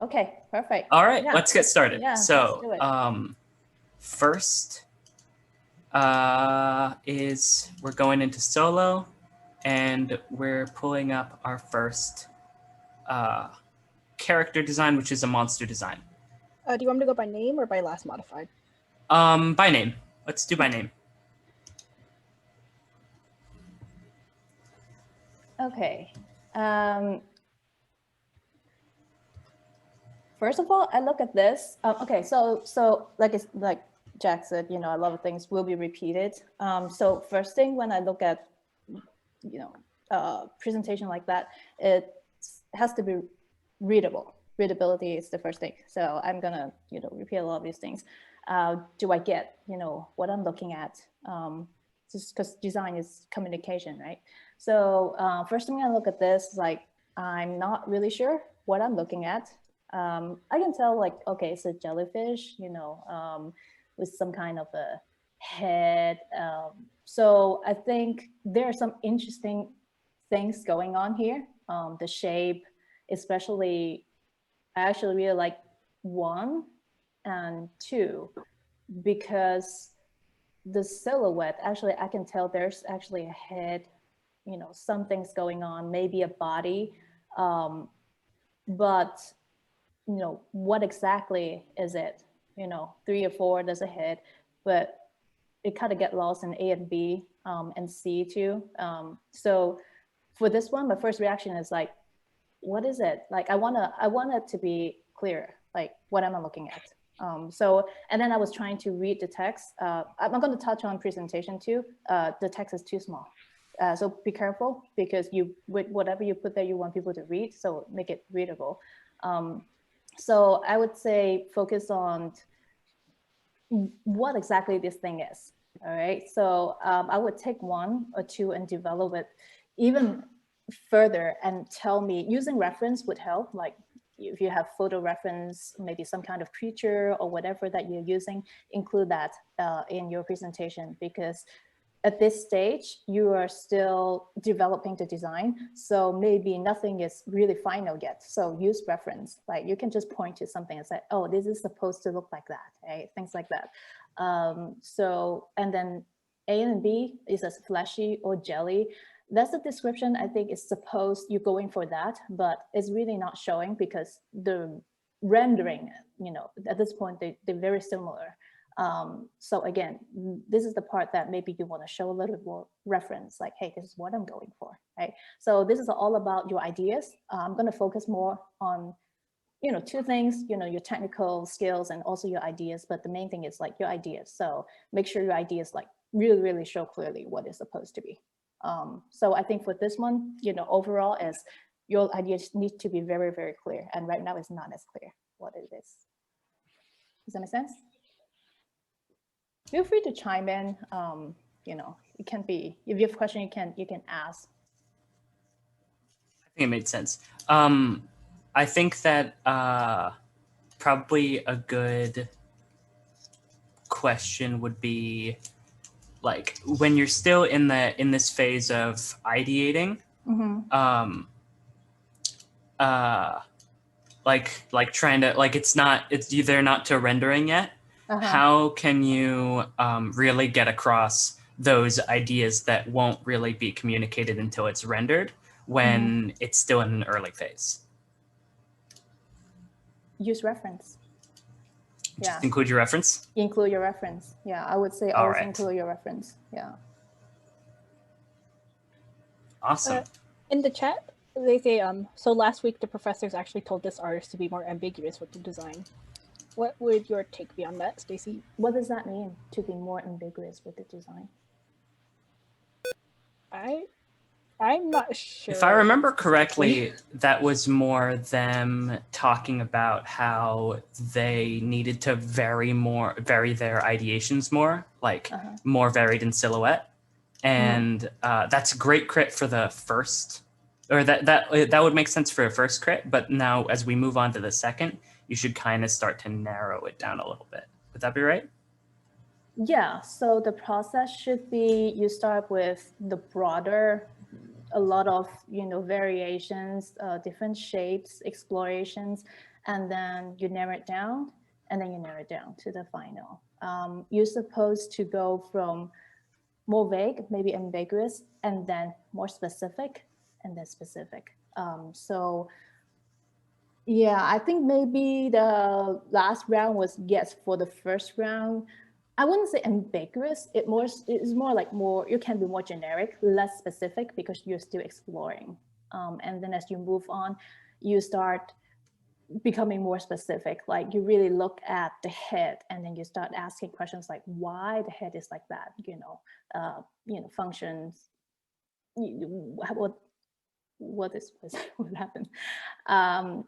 Okay, perfect. All right, Yeah. let's get started. Yeah, So, let's do it. first is we're going into solo, and we're pulling up our first character design, which is a monster design. Do you want me to go by name or by last modified? By name. Let's do by name. Okay. First of all, I look at this. Okay, so like Jack said, you know, a lot of things will be repeated. So first thing when I look at, you know, presentation like that, it has to be readable. Readability is the first thing. So I'm gonna, you know, repeat a lot of these things. Do I get, you know, what I'm looking at? Just because design is communication, right? So first thing I look at this, like I'm not really sure what I'm looking at. I can tell like, okay, it's a jellyfish, you know, with some kind of a head. So I think there are some interesting things going on here. The shape, especially, I actually really like 1 and 2 because the silhouette, actually, I can tell there's actually a head, you know, something's going on, maybe a body, but you know, what exactly is it? You know, 3 or 4, there's a head, but it kind of get lost in A and B and C too. So for this one, my first reaction is like, what is it? Like, I want it to be clear, like what am I looking at? So, and then I was trying to read the text. I'm going to touch on presentation too. The text is too small. So be careful because with whatever you put there, you want people to read, so make it readable. So I would say focus on what exactly this thing is. All right. So I would take 1 or 2 and develop it even further and tell me, using reference would help. Like if you have photo reference, maybe some kind of creature or whatever that you're using, include that in your presentation, because at this stage, you are still developing the design. So maybe nothing is really final yet. So use reference, like you can just point to something and say, oh, this is supposed to look like that, right? Things like that. So, and then A and B is as fleshy or jelly. That's the description I think is supposed, you're going for that, but it's really not showing because the rendering, you know, at this point, they're very similar. So again, this is the part that maybe you want to show a little bit more reference, like, hey, this is what I'm going for, right? So this is all about your ideas. I'm going to focus more on, you know, 2 things, you know, your technical skills and also your ideas, but the main thing is like your ideas. So make sure your ideas like really, really show clearly what it's supposed to be. So I think for this one, you know, overall is your ideas need to be very, very clear. And right now it's not as clear what it is. Does that make sense? Feel free to chime in. You know, it can be, if you have a question, you can ask. I think it made sense. I think that probably a good question would be, like, when you're still in this phase of ideating, like trying to, like, they're not to rendering yet. How can you really get across those ideas that won't really be communicated until it's rendered when it's still in an early phase? Use reference. Just include your reference? Include your reference. Yeah, I would say always include your reference. Yeah. Awesome. In the chat, they say, so last week the professors actually told this artist to be more ambiguous with the design. What would your take be on that, Stacy? What does that mean, to be more ambiguous with the design? I'm not sure. If I remember correctly, that was more them talking about how they needed to vary their ideations more, like more varied in silhouette. And that's a great crit for the first, or that would make sense for a first crit. But now as we move on to the second, you should kind of start to narrow it down a little bit. Would that be right? Yeah, so the process should be, you start with the broader, a lot of, you know, variations, different shapes, explorations, and then you narrow it down, and then you narrow it down to the final. You're supposed to go from more vague, maybe ambiguous, and then more specific, and then specific. So yeah, I think maybe the last round was yes for the first round. I wouldn't say ambiguous. It's more like you can be more generic, less specific because you're still exploring. And then as you move on, you start becoming more specific. Like you really look at the head, and then you start asking questions like why the head is like that. Functions. What happened? And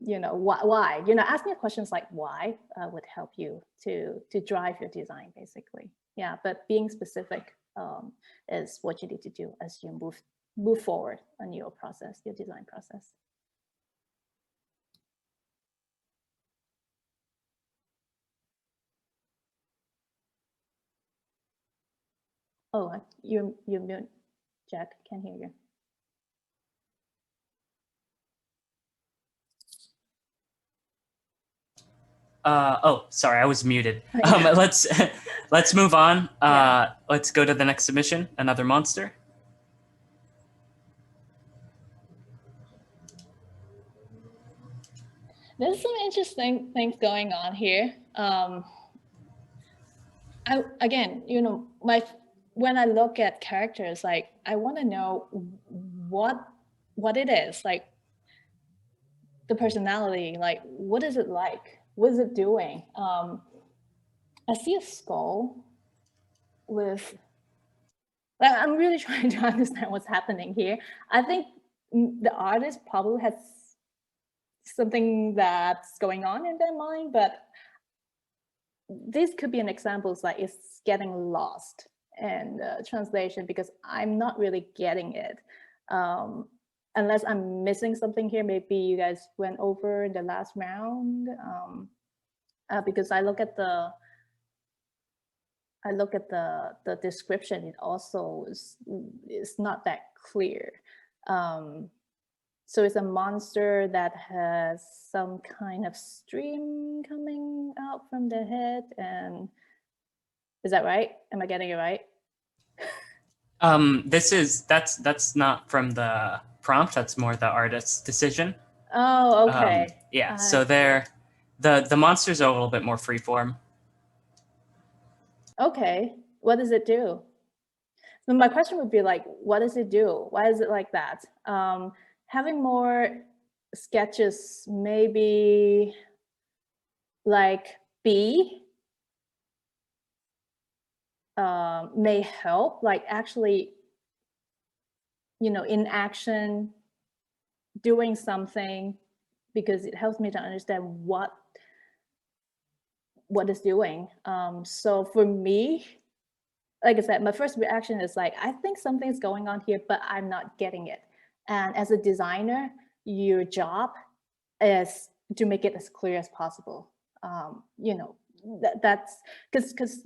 why? Asking questions like why would help you to drive your design, basically. Yeah, but being specific is what you need to do as you move forward on your process, your design process. Oh, you're mute, Jack. Can't hear you. Oh, sorry, I was muted. Let's move on. Let's go to the next submission. Another monster. There's some interesting things going on here. When I look at characters, like I want to know what it is, like the personality, like what is it like? What is it doing? I see a skull with. I'm really trying to understand what's happening here. I think the artist probably has something that's going on in their mind, but this could be an example, like it's getting lost in translation because I'm not really getting it. Unless I'm missing something here, maybe you guys went over the last round. Because I look at the description, it also is not that clear. So it's a monster that has some kind of stream coming out from the head, and is that right? Am I getting it right? That's not from the prompt. That's more the artist's decision. Oh, okay. Yeah. So the monsters are a little bit more freeform. Okay. What does it do? So my question would be like, what does it do? Why is it like that? Having more sketches, maybe like B may help, like actually, in action, doing something, because it helps me to understand what it's doing. So for me, like I said, my first reaction is like, I think something's going on here, but I'm not getting it. And as a designer, your job is to make it as clear as possible. That's because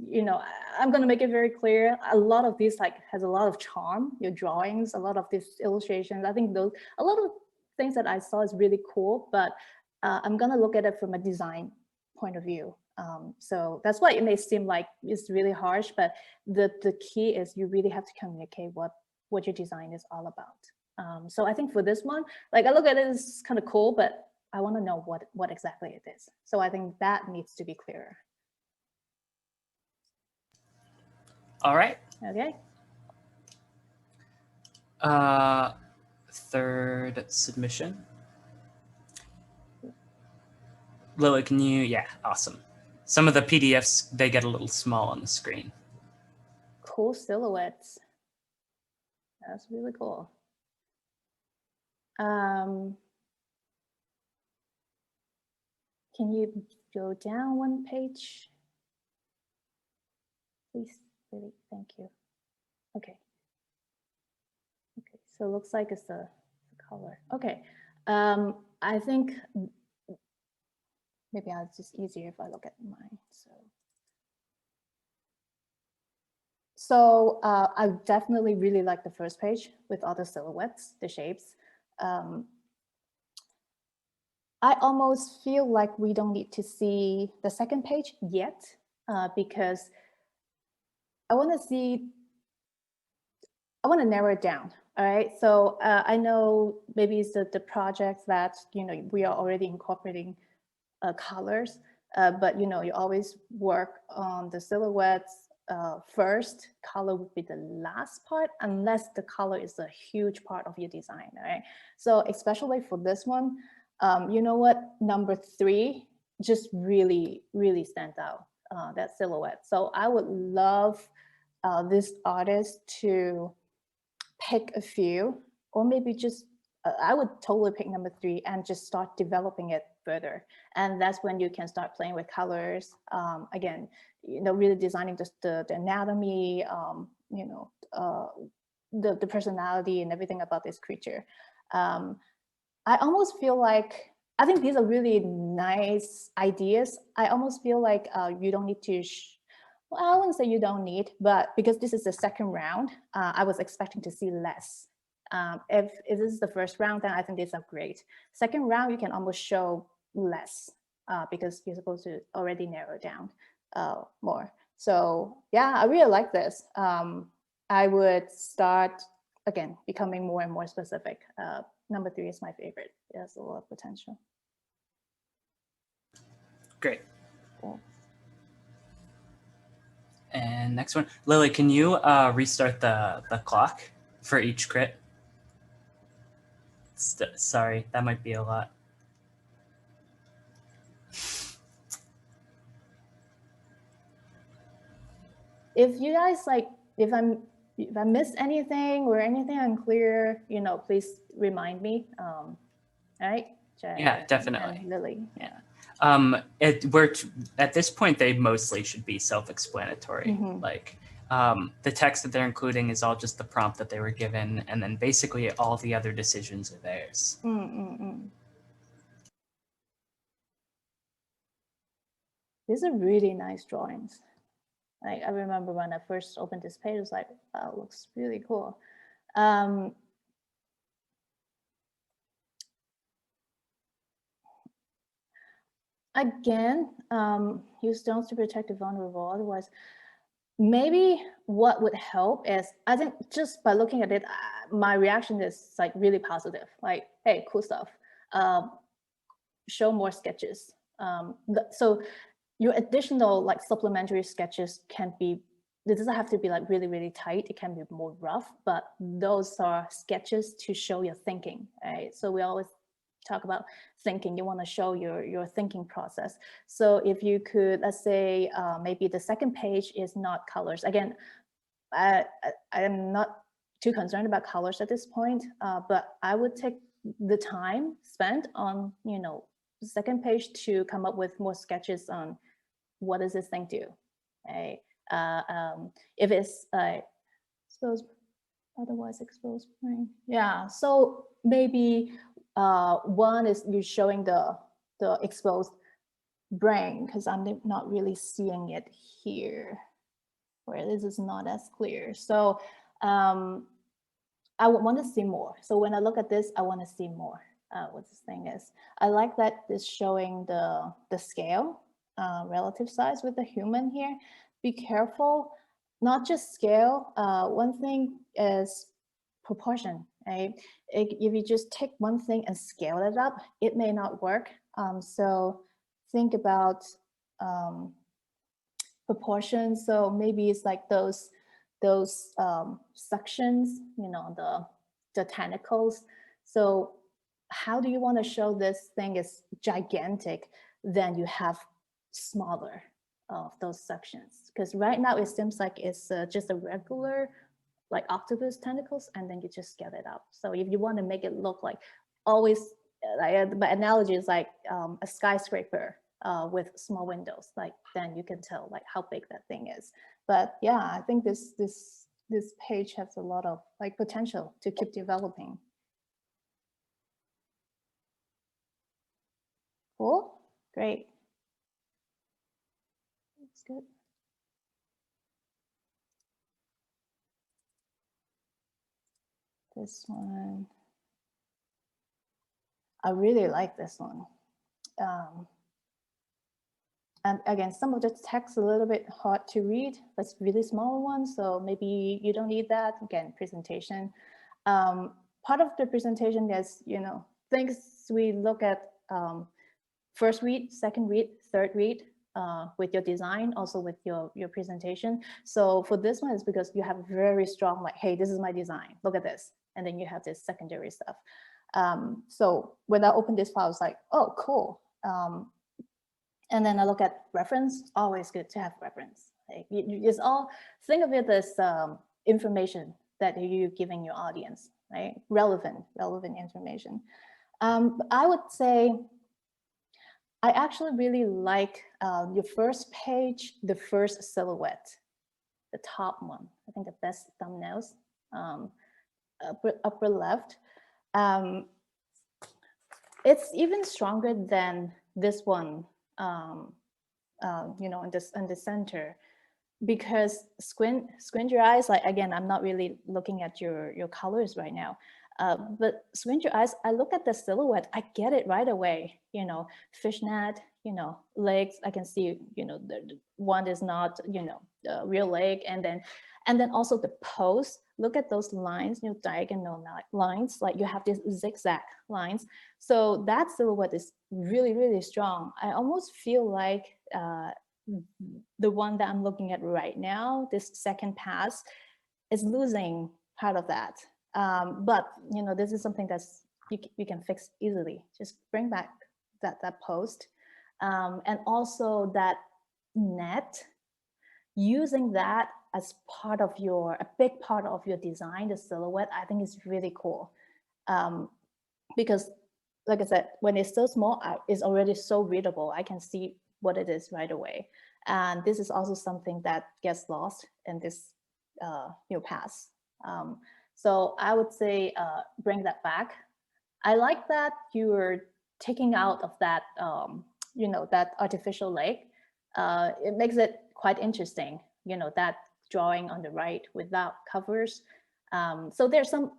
I'm going to make it very clear. A lot of these has a lot of charm. Your drawings, a lot of these illustrations. I think a lot of things that I saw is really cool, but I'm going to look at it from a design point of view. So that's why it may seem like it's really harsh, but the key is you really have to communicate what your design is all about. So I think for this one, like I look at it as kind of cool, but I want to know what exactly it is. So I think that needs to be clearer. All right. Okay. Third submission. Lily, can you? Yeah, awesome. Some of the PDFs, they get a little small on the screen. Cool silhouettes. That's really cool. Can you go down one page? Please, really, thank you. Okay. Okay, so it looks like it's the color. Okay. I think maybe it's just easier if I look at mine. So I definitely really like the first page with all the silhouettes, the shapes. I almost feel like we don't need to see the second page yet, because I want to narrow it down. All right. So I know maybe it's the projects that, we are already incorporating colors, but you always work on the silhouettes first. Color would be the last part, unless the color is a huge part of your design. All right. So especially for this one, you know what? Number 3 just really, really stands out, that silhouette. So I would love this artist to pick a few, or maybe just, I would totally pick number 3 and just start developing it further. And that's when you can start playing with colors. Again, really designing just the anatomy, the personality and everything about this creature. I almost feel like, I think these are really nice ideas. I almost feel like you don't need to, well, I wouldn't say you don't need, but because this is the second round, I was expecting to see less. If this is the first round, then I think these are great. Second round, you can almost show less because you're supposed to already narrow down more. So yeah, I really like this. I would start, again, becoming more and more specific. Number 3 is my favorite. It has a lot of potential. Great. Cool. And next one, Lily, can you restart the clock for each crit? Sorry, that might be a lot. If you guys if I miss anything or anything unclear, please remind me. All right. Yeah, definitely. And Lily. Yeah. We're at this point, they mostly should be self-explanatory. Mm-hmm. Like the text that they're including is all just the prompt that they were given, and then basically all the other decisions are theirs. These are really nice drawings. Like, I remember when I first opened this page, it was like, wow, it looks really cool. Again, use stones to protect the vulnerable. Otherwise, maybe what would help is, I think just by looking at it, my reaction is like really positive. Like, hey, cool stuff. Show more sketches. So your additional like supplementary sketches can be, it doesn't have to be like really, really tight. It can be more rough, but those are sketches to show your thinking, right? So we always talk about thinking. You want to show your thinking process. So if you could, let's say, maybe the second page is not colors. Again, I am not too concerned about colors at this point, but I would take the time spent on, the second page to come up with more sketches on what does this thing do, right? If it's exposed, otherwise exposed brain. Yeah, so maybe one is you showing the exposed brain, because I'm not really seeing it here, where this is not as clear. So I would want to see more. So when I look at this, I want to see more. What this thing is. I like that it's showing the scale, relative size with the human here. Be careful, not just scale. One thing is proportion, right? If you just take one thing and scale it up, it may not work. So think about proportions. So maybe it's like those suctions, the tentacles. So how do you want to show this thing is gigantic? Then you have smaller of those sections, because right now it seems like it's just a regular like octopus tentacles, and then you just scale it up. So if you want to make it look like always, my analogy is like a skyscraper with small windows, like then you can tell like how big that thing is. But yeah, I think this page has a lot of like potential to keep developing. Cool, great. That's good. This one, I really like this one. and again, some of the text a little bit hard to read. That's really small one, so maybe you don't need that. Again, presentation. Part of the presentation is, things we look at first read, second read, third read with your design, also with your presentation. So for this one, it's because you have very strong, like, hey, this is my design, look at this. And then you have this secondary stuff. So when I opened this file, I was like, oh, cool. And then I look at reference, always good to have reference. Like, you just all think of it as information that you're giving your audience, right? Relevant information. I would say, I actually really like your first page, the first silhouette, the top one. I think the best thumbnails, upper left. It's even stronger than this one, in the center, because squint your eyes. Like, again, I'm not really looking at your colors right now. But squint your eyes, I look at the silhouette, I get it right away. Fishnet, legs, I can see, the one is not, the real leg. And then also the pose, look at those lines, diagonal lines, like you have these zigzag lines. So that silhouette is really, really strong. I almost feel like the one that I'm looking at right now, this second pass, is losing part of that. But this is something that's you can fix easily. Just bring back that post, and also that net, using that as a big part of your design, the silhouette, I think is really cool. Because like I said, when it's so small, it's already so readable. I can see what it is right away. And this is also something that gets lost in this pass. So I would say bring that back. I like that you're taking out of that, that artificial leg. It makes it quite interesting, that drawing on the right without covers. So there's some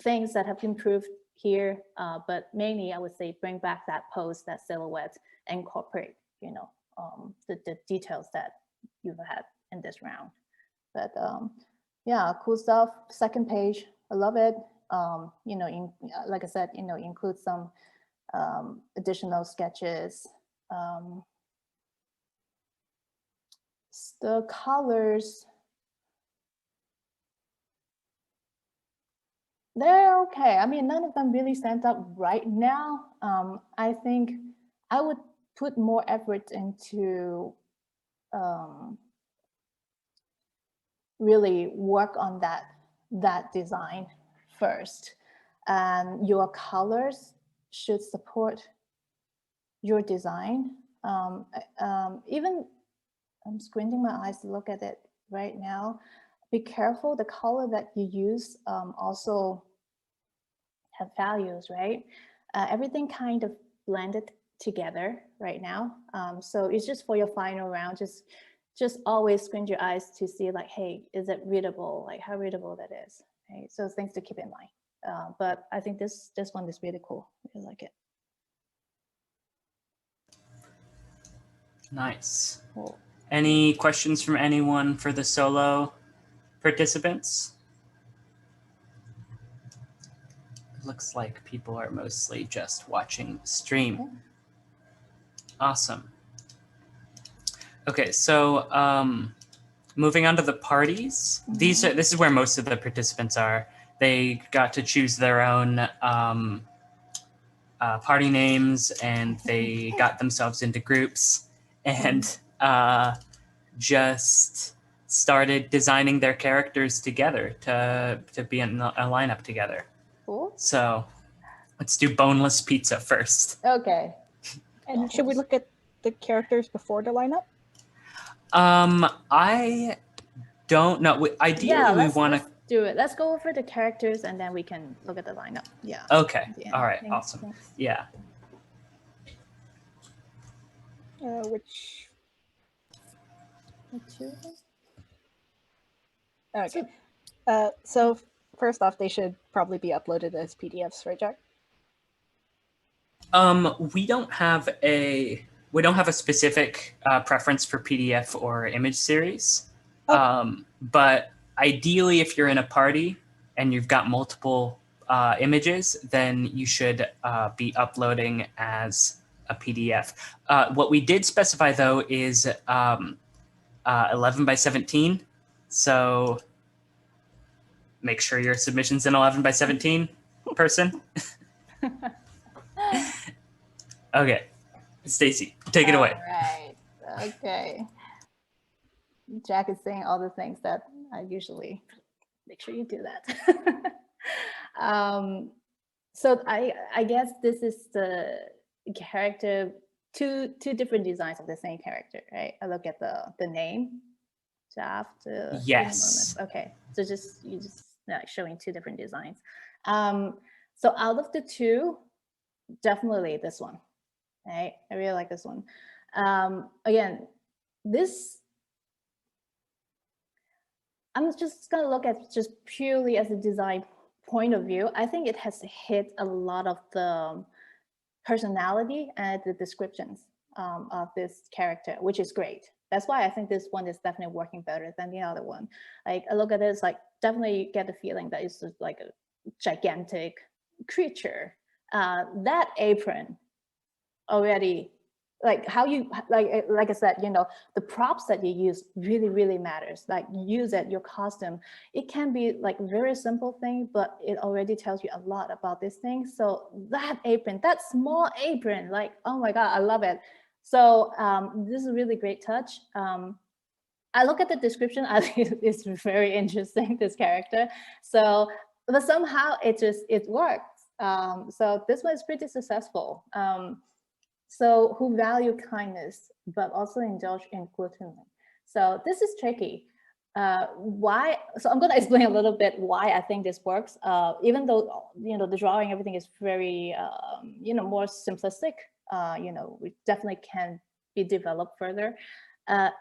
things that have improved here, but mainly I would say bring back that pose, that silhouette, and incorporate, the details that you've had in this round. But yeah, cool stuff. Second page, I love it. Like I said, include some additional sketches. The colors, they're okay. I mean, none of them really stand out right now. I think I would put more effort into really work on that design first. And your colors should support your design. Even I'm squinting my eyes to look at it right now. Be careful, the color that you use also have values, right? Everything kind of blended together right now. So it's just for your final round, just always squint your eyes to see, like, hey, is it readable? Like, how readable that is, right? So things to keep in mind. But I think this one is really cool. I like it. Nice. Cool. Any questions from anyone for the solo participants? It looks like people are mostly just watching the stream. Okay. Awesome. Okay, so moving on to the parties. This is where most of the participants are. They got to choose their own party names, and they got themselves into groups, and just started designing their characters together to be in a lineup together. Cool. So let's do Boneless Pizza first. Okay. And should we look at the characters before the lineup? I don't know. Ideally, we want to do it. Let's go over the characters and then we can look at the lineup. Yeah. Okay. Yeah. All right. Thanks. Awesome. Thanks. Yeah. Which? Okay. So first off, they should probably be uploaded as PDFs, right, Jack? We don't have a specific preference for PDF or image series. But ideally, if you're in a party and you've got multiple images, then you should be uploading as a PDF. What we did specify, though, is 11 by 17. So make sure your submission's an 11 by 17 person. Okay. Stacy, take it away. All right. Okay. Jack is saying all the things that I usually make sure you do that. So I guess this is the character, two different designs of the same character, right? I look at the name, Shaft. Yes. Okay. So you just showing two different designs. So out of the two, definitely this one. Right? I really like this one. Again, I'm just gonna look at just purely as a design point of view. I think it has hit a lot of the personality and the descriptions of this character, which is great. That's why I think this one is definitely working better than the other one. Like I look at this, like definitely get the feeling that it's just like a gigantic creature. That apron already, like how you like I said, the props that you use really matters. Like use it, your costume, it can be like very simple thing, but it already tells you a lot about this thing. So that apron, that small apron, like, oh my god, I love it. So this is a really great touch. I look at the description, I think it's very interesting, this character. So but somehow it works. So this one is pretty successful. So who value kindness, but also indulge in gluttony. So this is tricky. Why? So I'm going to explain a little bit why I think this works. Even though the drawing, everything is very more simplistic. We definitely can be developed further.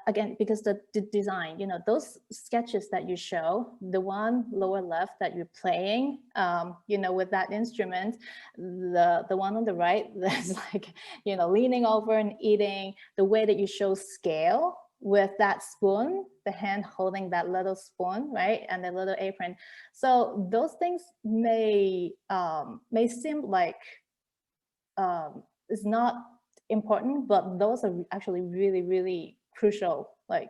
Again, because the design, those sketches that you show, the one lower left that you're playing, with that instrument, the one on the right, that's like, leaning over and eating, the way that you show scale with that spoon, the hand holding that little spoon, right, and the little apron. So those things may seem like it's not important, but those are actually really crucial, like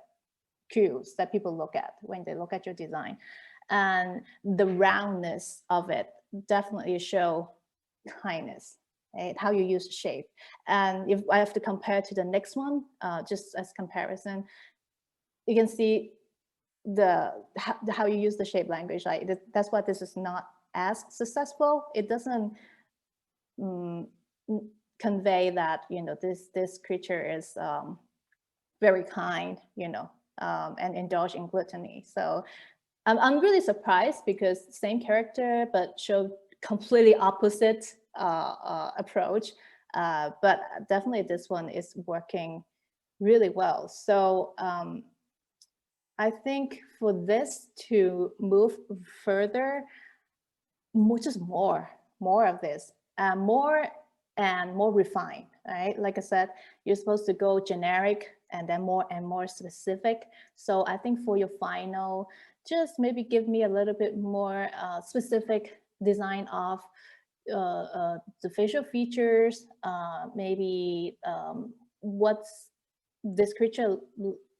cues that people look at when they look at your design. And the roundness of it definitely show kindness, right? How you use the shape. And if I have to compare to the next one, just as comparison, you can see how you use the shape language. Like that's why this is not as successful. It doesn't convey that this creature is very kind, and indulge in gluttony. So I'm really surprised because same character but showed completely opposite approach. But definitely this one is working really well. So I think for this to move further, just more of this, more and more refined, right? Like I said, you're supposed to go generic and then more and more specific. So I think for your final, just maybe give me a little bit more specific design of the facial features, maybe what's this creature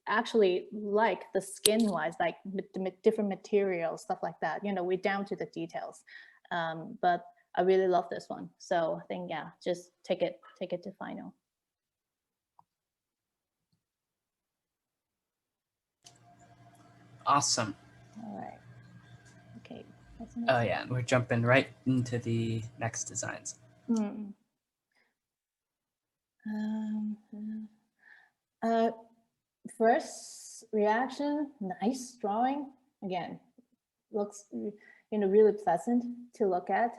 actually like, the skin wise, like different materials, stuff like that. We're down to the details. But I really love this one. So I think, yeah, just take it to final. Awesome. All right. Okay. Oh yeah, we're jumping right into the next designs. First reaction, nice drawing. Again, looks really pleasant to look at.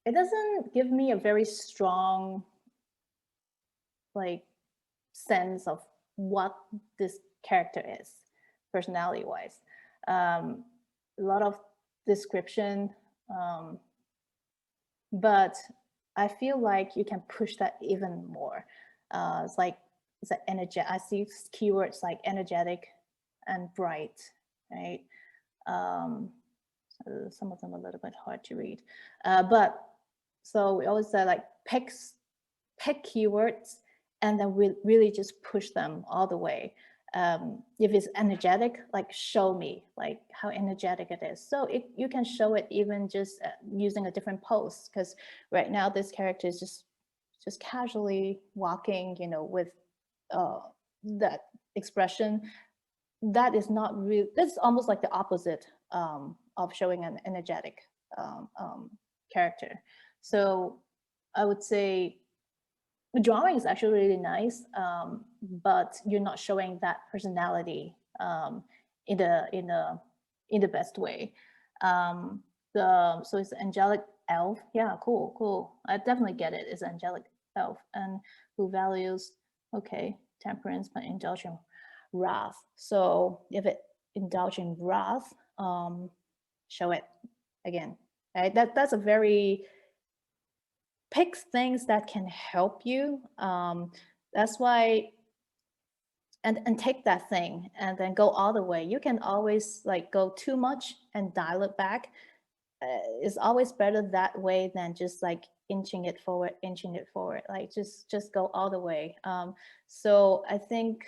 It doesn't give me a very strong like sense of what this character is personality wise. A lot of description, but I feel like you can push that even more. It's like it's an energetic. I see keywords like energetic and bright, right? So some of them are a little bit hard to read, but so we always say like pick keywords and then we really just push them all the way. If it's energetic, like show me like how energetic it is. So you can show it even just using a different pose, because right now this character is just casually walking, you know, with that expression. That is not real. That's almost like the opposite of showing an energetic character. So I would say the drawing is actually really nice, but you're not showing that personality in the best way. So it's angelic elf. Yeah, cool. I definitely get it. It's angelic elf and who values temperance but indulge in wrath. So if it indulge in wrath, show it again. Right? That's a very pick things that can help you. That's why, and take that thing and then go all the way. You can always like go too much and dial it back. It's always better that way than just like inching it forward. Like just go all the way. So I think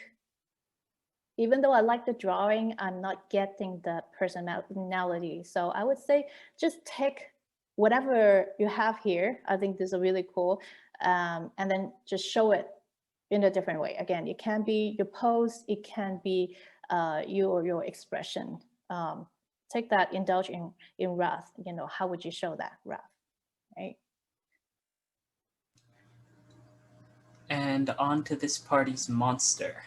even though I like the drawing, I'm not getting the personality. So I would say just take whatever you have here. I think this is really cool. And then just show it in a different way. Again, it can be your pose, it can be your expression. Take that, indulge in wrath. You know, how would you show that wrath, right? And on to this party's monster.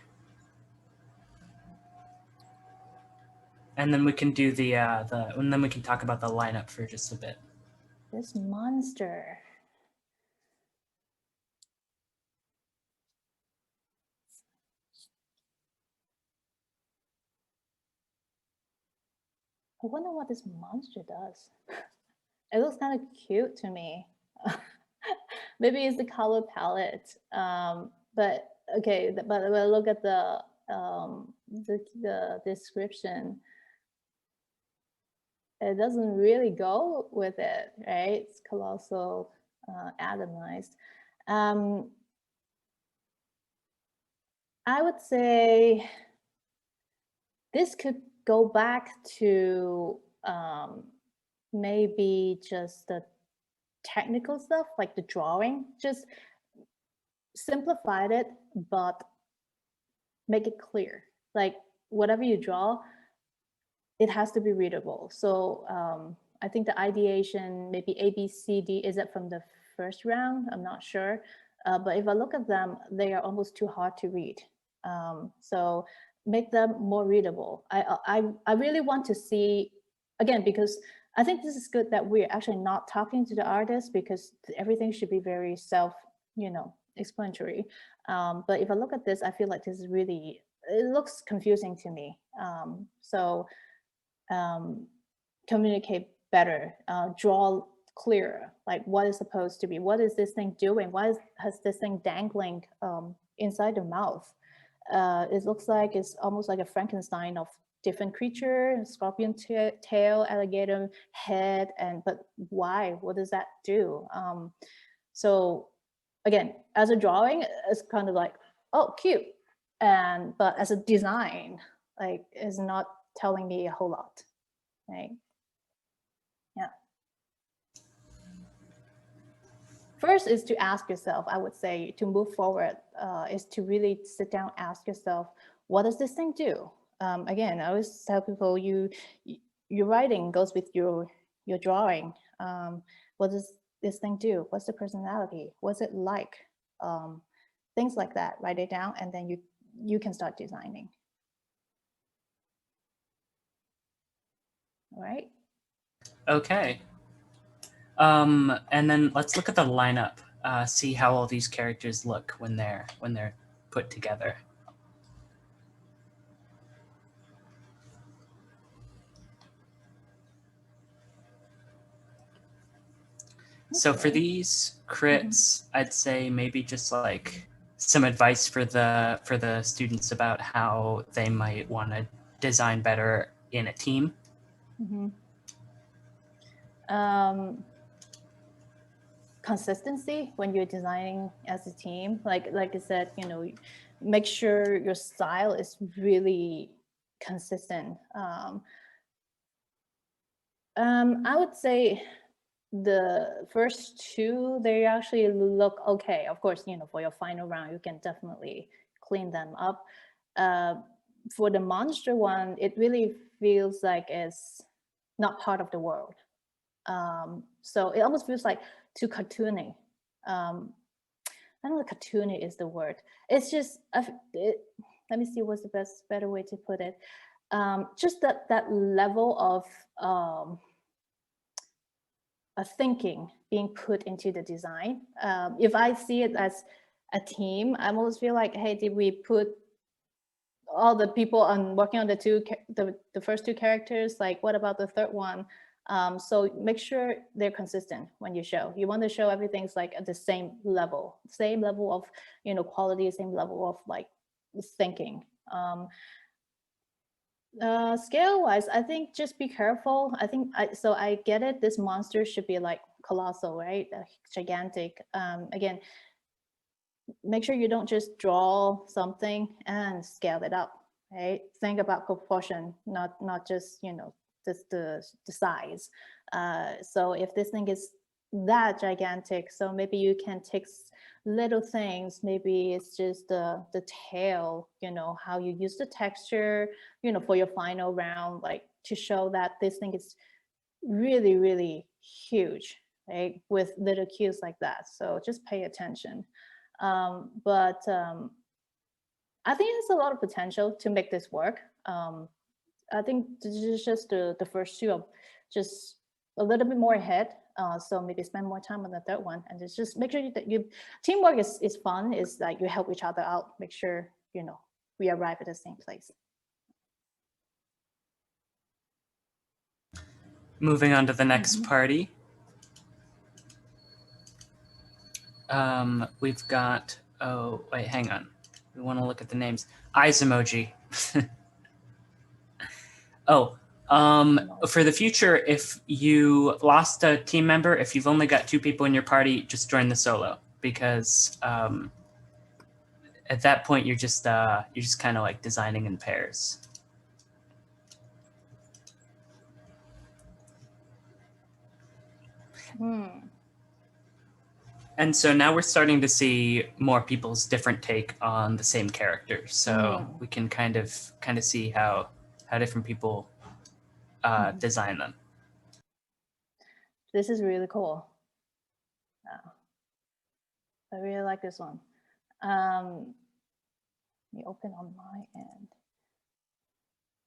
And then we can do and then we can talk about the lineup for just a bit. This monster. I wonder what this monster does. It looks kind of cute to me. Maybe it's the color palette. But okay, but look at the description. It doesn't really go with it, right? It's colossal, atomized. I would say this could go back to maybe just the technical stuff, like the drawing, just simplified it, but make it clear. Like whatever you draw, it has to be readable. So I think the ideation, maybe A, B, C, D, is it from the first round? I'm not sure. But if I look at them, they are almost too hard to read. So make them more readable. I really want to see, again, because I think this is good that we're actually not talking to the artist, because everything should be very explanatory. But if I look at this, I feel like this is really, it looks confusing to me. So communicate better, draw clearer, like what is supposed to be, what is this thing doing, why has this thing dangling inside the mouth. It looks like it's almost like a Frankenstein of different creature, scorpion tail, alligator head, but why? What does that do? So again, as a drawing, it's kind of like, oh, cute. But as a design, like, is not telling me a whole lot, right? Yeah. First is to ask yourself, I would say, to move forward, is to really sit down, ask yourself, what does this thing do? Again, I always tell people, your writing goes with your drawing. What does this thing do? What's the personality? What's it like? Things like that, write it down, and then you can start designing. All right. Okay. And then let's look at the lineup. See how all these characters look when they're put together. So for these crits, I'd say maybe just like some advice for the students about how they might want to design better in a team. Consistency when you're designing as a team, like I said, you know, make sure your style is really consistent. I would say the first two, they actually look okay. Of course, you know, for your final round, you can definitely clean them up. For the monster one, it really feels like it's not part of the world. So it almost feels like too cartoony. I don't know if cartoony is the word. It's just, let me see what's the better way to put it. Just that level of thinking being put into the design. If I see it as a team, I almost feel like, hey, did we put all the people on working on the first two characters? Like, what about the third one? So make sure they're consistent when you show. You want to show everything's like at the same level of, you know, quality, same level of like thinking. Scale wise, I think just be careful. I think I get it. This monster should be like colossal, right? Gigantic. Again, make sure you don't just draw something and scale it up, right? Think about proportion, not just, you know, just the size. So if this thing is that gigantic, so maybe you can take little things. Maybe it's just the tail, you know, how you use the texture, you know, for your final round, like to show that this thing is really, really huge, right? With little cues like that. So just pay attention. But I think there's a lot of potential to make this work. I think this is just the first two of just a little bit more ahead. So maybe spend more time on the third one, and just make sure that teamwork is fun. Is like you help each other out. Make sure, you know, we arrive at the same place. Moving on to the next party. We've got, oh wait, hang on. We want to look at the names. Eyes emoji. Oh, for the future, if you lost a team member, if you've only got 2 people in your party, just join the solo, because at that point you're just kind of like designing in pairs. And so now we're starting to see more people's different take on the same character. So we can kind of see how different people design them. This is really cool. I really like this one. Let me open on my end.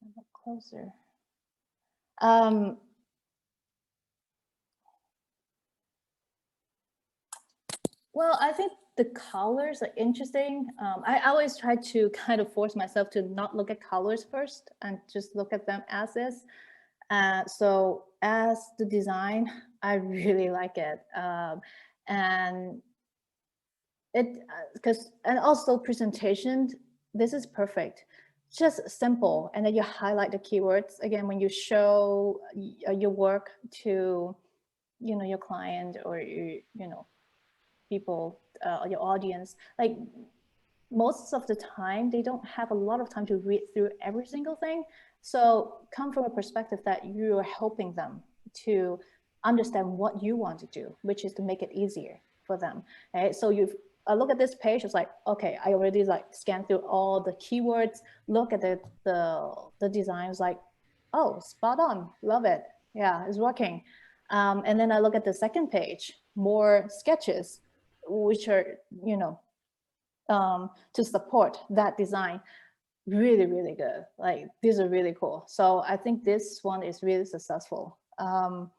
A bit closer. Well, I think the colors are interesting. I always try to kind of force myself to not look at colors first and just look at them as is. So as the design, I really like it. And and also presentation, this is perfect. Just simple, and then you highlight the keywords. Again, when you show your work to, you know, your client or you know, people, your audience, like most of the time they don't have a lot of time to read through every single thing. So come from a perspective that you are helping them to understand what you want to do, which is to make it easier for them, right? So I look at this page, it's like, okay, I already like scanned through all the keywords, look at the designs, like, oh, spot on, love it, yeah, it's working. And then I look at the second page, more sketches, which are, you know, to support that design. Really, really good. Like, these are really cool. So I think this one is really successful. And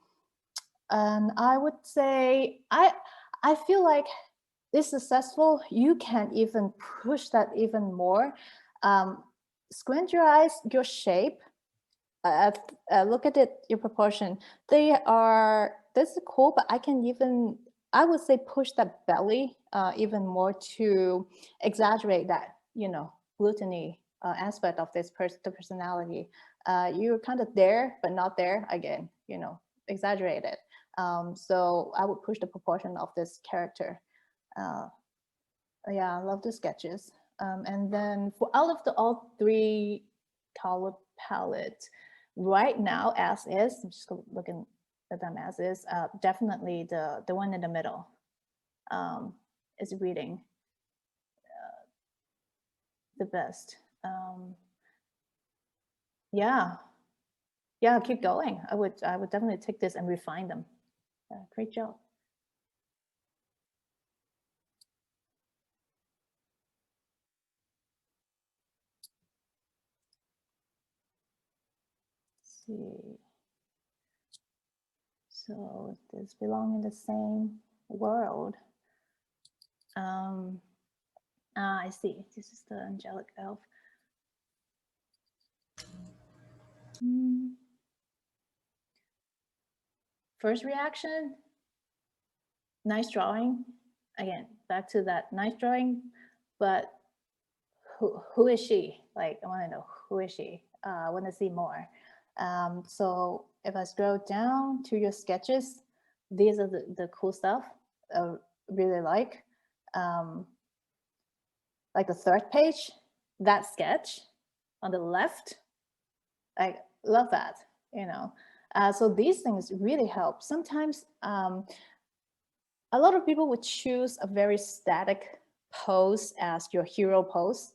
I would say, I feel like it's successful. You can even push that even more. Squint your eyes, your shape, look at it, your proportion. They are this is cool, but I can even, I would say push that belly even more to exaggerate that, you know, gluttony aspect of this the personality. You're kind of there, but not there again, you know, exaggerate it. So I would push the proportion of this character. Yeah, I love the sketches. And then for out of the all three color palette, right now as is, I'm just looking at them as is, definitely the one in the middle is reading the best. Yeah, keep going. I would definitely take this and refine them. Great job. See. So does belong in the same world. I see. This is the angelic elf. First reaction, nice drawing. Again, back to that nice drawing, but who is she? Like, I want to know, who is she? I want to see more. So if I scroll down to your sketches, these are the cool stuff I really like. Like the third page, that sketch on the left, I love that, you know. So these things really help. Sometimes a lot of people would choose a very static pose as your hero pose.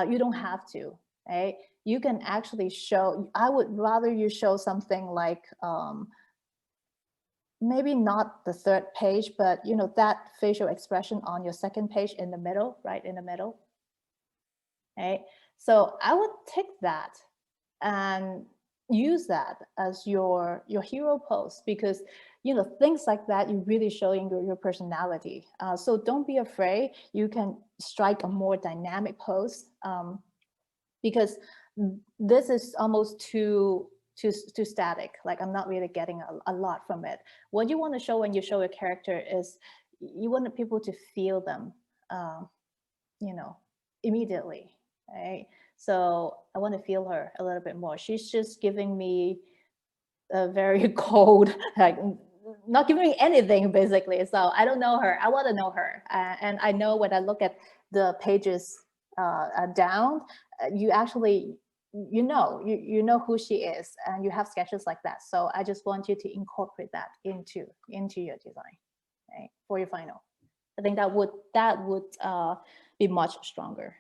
You don't have to, right? You can actually show, I would rather you show something like, maybe not the third page, but you know, that facial expression on your second page in the middle, right in the middle. Right? So I would take that and use that as your hero pose, because you know, things like that, you're really showing your personality. So don't be afraid. You can strike a more dynamic pose, because this is almost too static. Like, I'm not really getting a lot from it. What you want to show when you show a character is you want people to feel them, you know, immediately, right? So I want to feel her a little bit more. She's just giving me a very cold, like not giving me anything basically. So I don't know her. I want to know her, and I know when I look at the pages down, you actually you know who she is, and you have sketches like that. So I just want you to incorporate that into your design, right, for your final. I think that would be much stronger.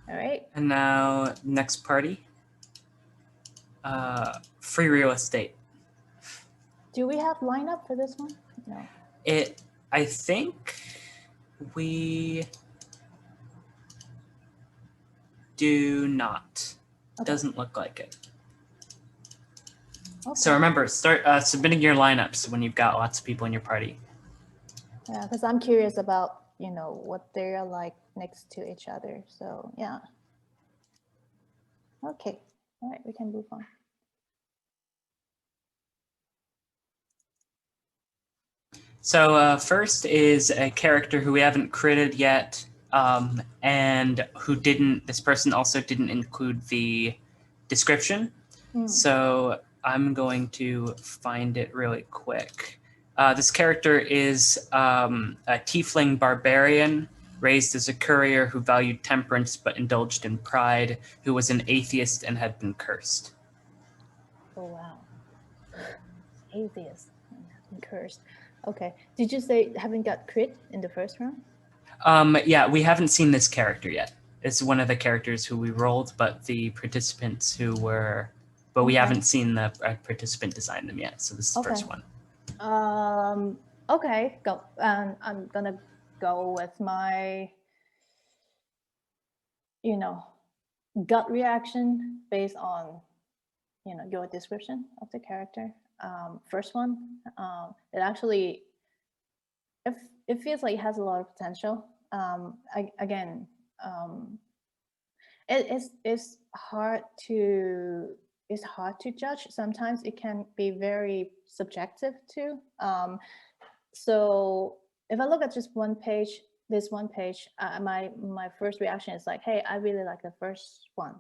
All right. And now, next party. Free real estate. Do we have lineup for this one? No. I think we do not. Okay. Doesn't look like it. Okay. So remember, start submitting your lineups when you've got lots of people in your party. Yeah, because I'm curious about, you know, what they're like next to each other. So yeah. Okay. All right, we can move on. So first is a character who we haven't created yet, and who this person also didn't include the description. So I'm going to find it really quick. This character is a tiefling barbarian, raised as a courier who valued temperance but indulged in pride, who was an atheist and had been cursed. Oh, wow. Atheist and had been cursed. Okay. Did you say haven't got crit in the first round? Yeah, we haven't seen this character yet. It's one of the characters who we rolled, but the participants who were... But we haven't seen the participant design them yet, so this is the first one. Okay, go. I'm gonna go with my, you know, gut reaction based on, you know, your description of the character. First one, it actually, it feels like it has a lot of potential. Again, It's hard to judge. Sometimes it can be very subjective too. So if I look at just one page, this one page, my first reaction is like, hey, I really like the first one,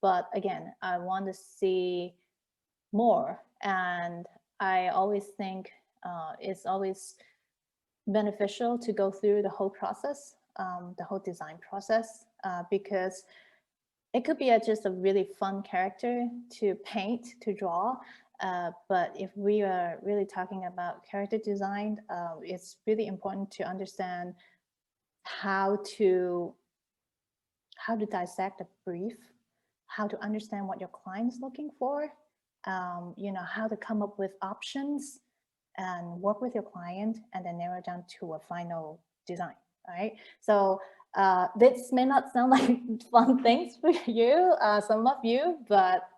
but again, I want to see more, and I always think it's always beneficial to go through the whole process, the whole design process, because it could be just a really fun character to paint, to draw. But if we are really talking about character design, it's really important to understand how to dissect a brief, how to understand what your client is looking for, how to come up with options and work with your client, and then narrow down to a final design, right? So this may not sound like fun things for you, some of you, but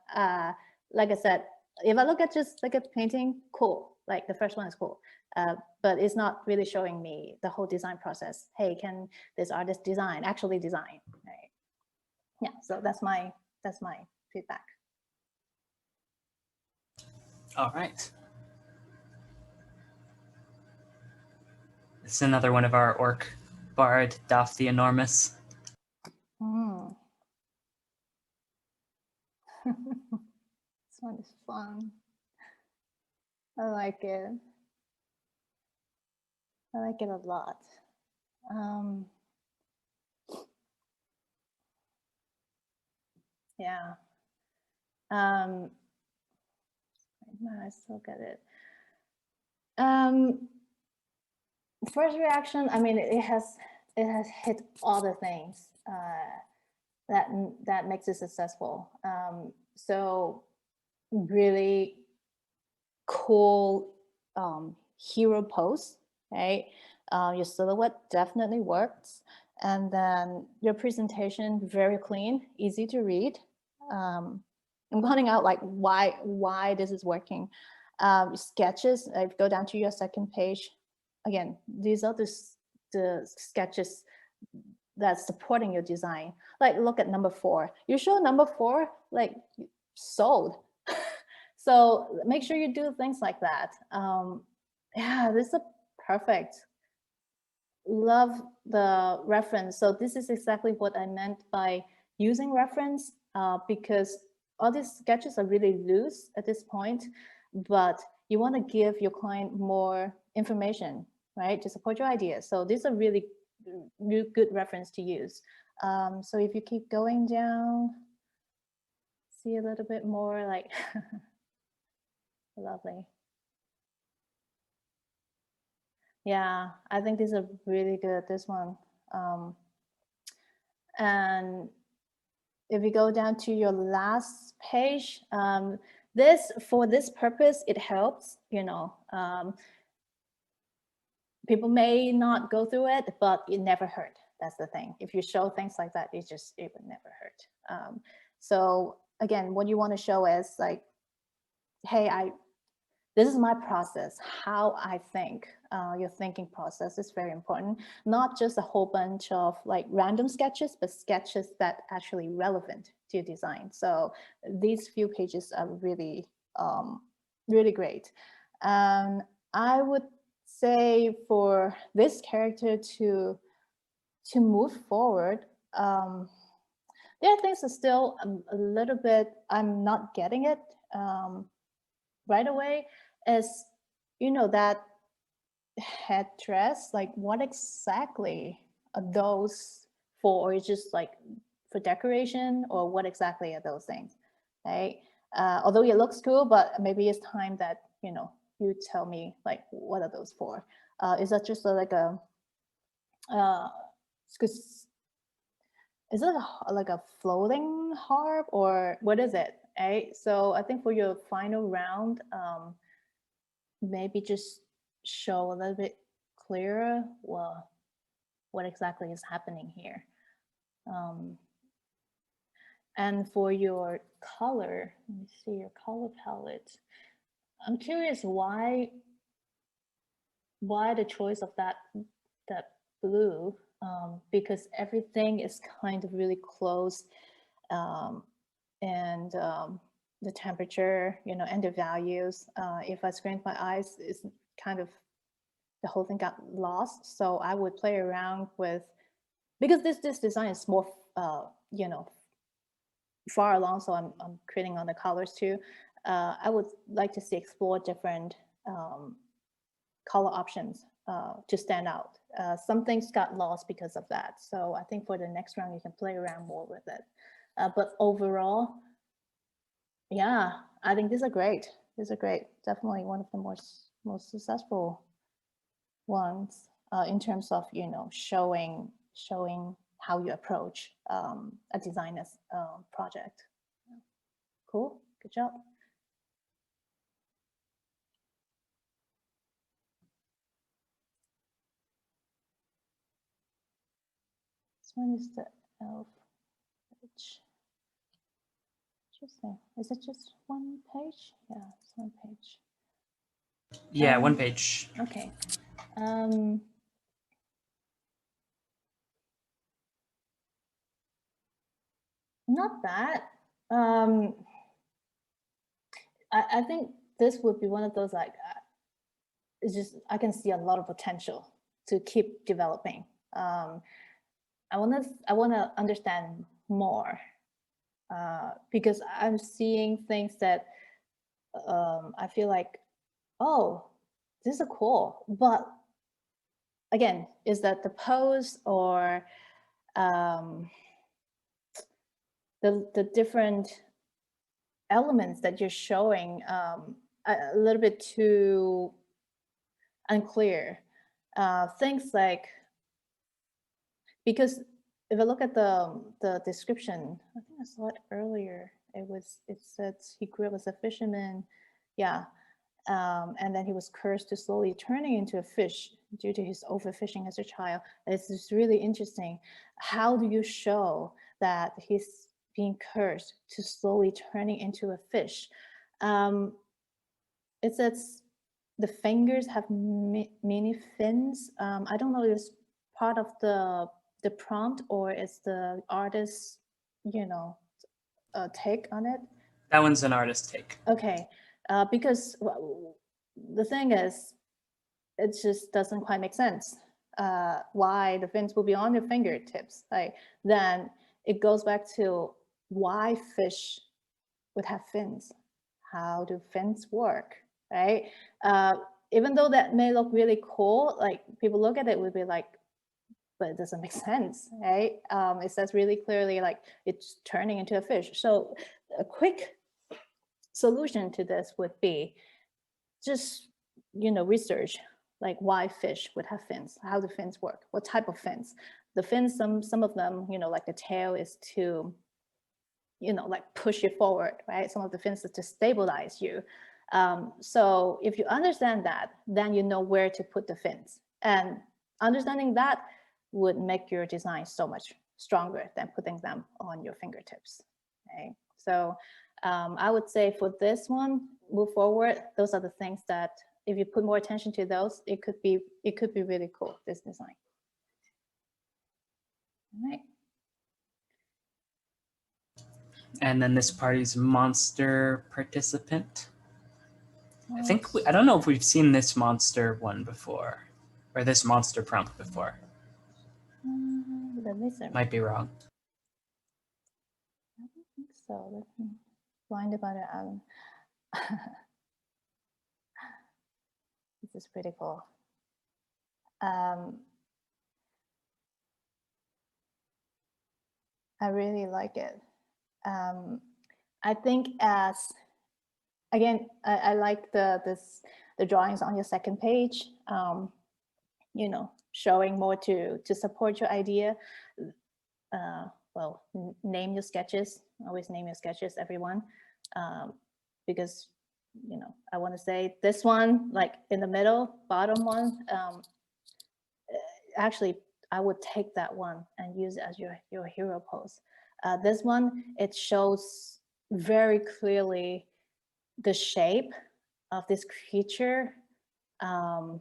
like I said, if I look at just like a painting, cool, like the first one is cool, but it's not really showing me the whole design process. Hey, can this artist actually design, right? Yeah, so that's my feedback. All right. It's another one of our orc bard, Doff the Enormous. This one is fun. I like it. I like it a lot. Yeah. I still get it. First reaction, I mean, it has hit all the things that makes it successful. So really cool hero pose, right? Your silhouette definitely works, and then your presentation very clean, easy to read. I'm pointing out like why this is working. Sketches. If you go down to your second page, again, these are the sketches that's supporting your design. Like look at number 4. You show number 4 like sold. So make sure you do things like that. Yeah, this is perfect. Love the reference. So this is exactly what I meant by using reference, because all these sketches are really loose at this point, but you want to give your client more information, right, to support your ideas. So these are really good reference to use. So if you keep going down, see a little bit more like lovely. Yeah, I think these are really good, this one. And if you go down to your last page, for this purpose, it helps, people may not go through it, but it never hurt. That's the thing. If you show things like that, it would never hurt. So again, what you want to show is like, hey, this is my process, how I think. Your thinking process is very important. Not just a whole bunch of like random sketches, but sketches that actually relevant to your design. So these few pages are really, really great. I would say for this character to move forward, there are things that still a little bit, I'm not getting it right away, is, that headdress, like what exactly are those for, or is just like for decoration, or what exactly are those things, right? Although it looks cool, but maybe it's time that, you tell me like, what are those for? Is that just like a, is it like a floating harp, or what is it, right? So I think for your final round, maybe just show a little bit clearer, well, what exactly is happening here. And for your color, let me see your color palette. I'm curious why the choice of that blue. because everything is kind of really close, and the temperature, you know, and the values. If I squint my eyes, it's kind of, the whole thing got lost. So I would play around with, because this design is more, you know, far along. So I'm creating on the colors too. I would like to see explore different color options to stand out. Some things got lost because of that. So I think for the next round, you can play around more with it. But overall, yeah, I think these are great. These are great. Definitely one of the most successful ones in terms of, you know, showing how you approach a designer's project. Cool, good job. This one is the elf page. Interesting. Is it just one page? Yeah, it's one page. Yeah, one page. Okay. Not bad. I think this would be one of those, like, it's just, I can see a lot of potential to keep developing. I wanna understand more because I'm seeing things that I feel like, oh, this is cool, but again, is that the pose or the different elements that you're showing a little bit too unclear. Things like, because if I look at the description, I think I saw it earlier. It said he grew up as a fisherman, yeah, and then he was cursed to slowly turning into a fish due to his overfishing as a child. It's just really interesting. How do you show that he's being cursed to slowly turning into a fish? It says the fingers have many fins. I don't know if it's part of the prompt or it's the artist's, you know, take on it. That one's an artist take. Okay, because the thing is, it just doesn't quite make sense. Why the fins will be on your fingertips? Like, then it goes back to why fish would have fins. How do fins work, right? Even though that may look really cool, like people look at it would be like, but it doesn't make sense, right? It says really clearly like it's turning into a fish. So a quick solution to this would be just, you know, research like why fish would have fins, how do fins work, what type of fins. The fins, some of them, you know, like the tail is to, you know, like push you forward, right? Some of the fins is to stabilize you. So if you understand that, then you know where to put the fins. And understanding that would make your design so much stronger than putting them on your fingertips, okay? So I would say for this one, move forward, those are the things that if you put more attention to those, it could be really cool, this design. All right. And then this party's monster participant. I think I don't know if we've seen this monster one before, or this monster prompt before. The lizard. Might be wrong. I don't think so. Let me blind about it. This is pretty cool. I really like it. I think as, again, I like the drawings on your second page, you know, showing more to support your idea. Well, name your sketches, always name your sketches, everyone, because, you know, I want to say this one, like in the middle, bottom one, actually, I would take that one and use it as your hero pose. This one, it shows very clearly the shape of this creature. I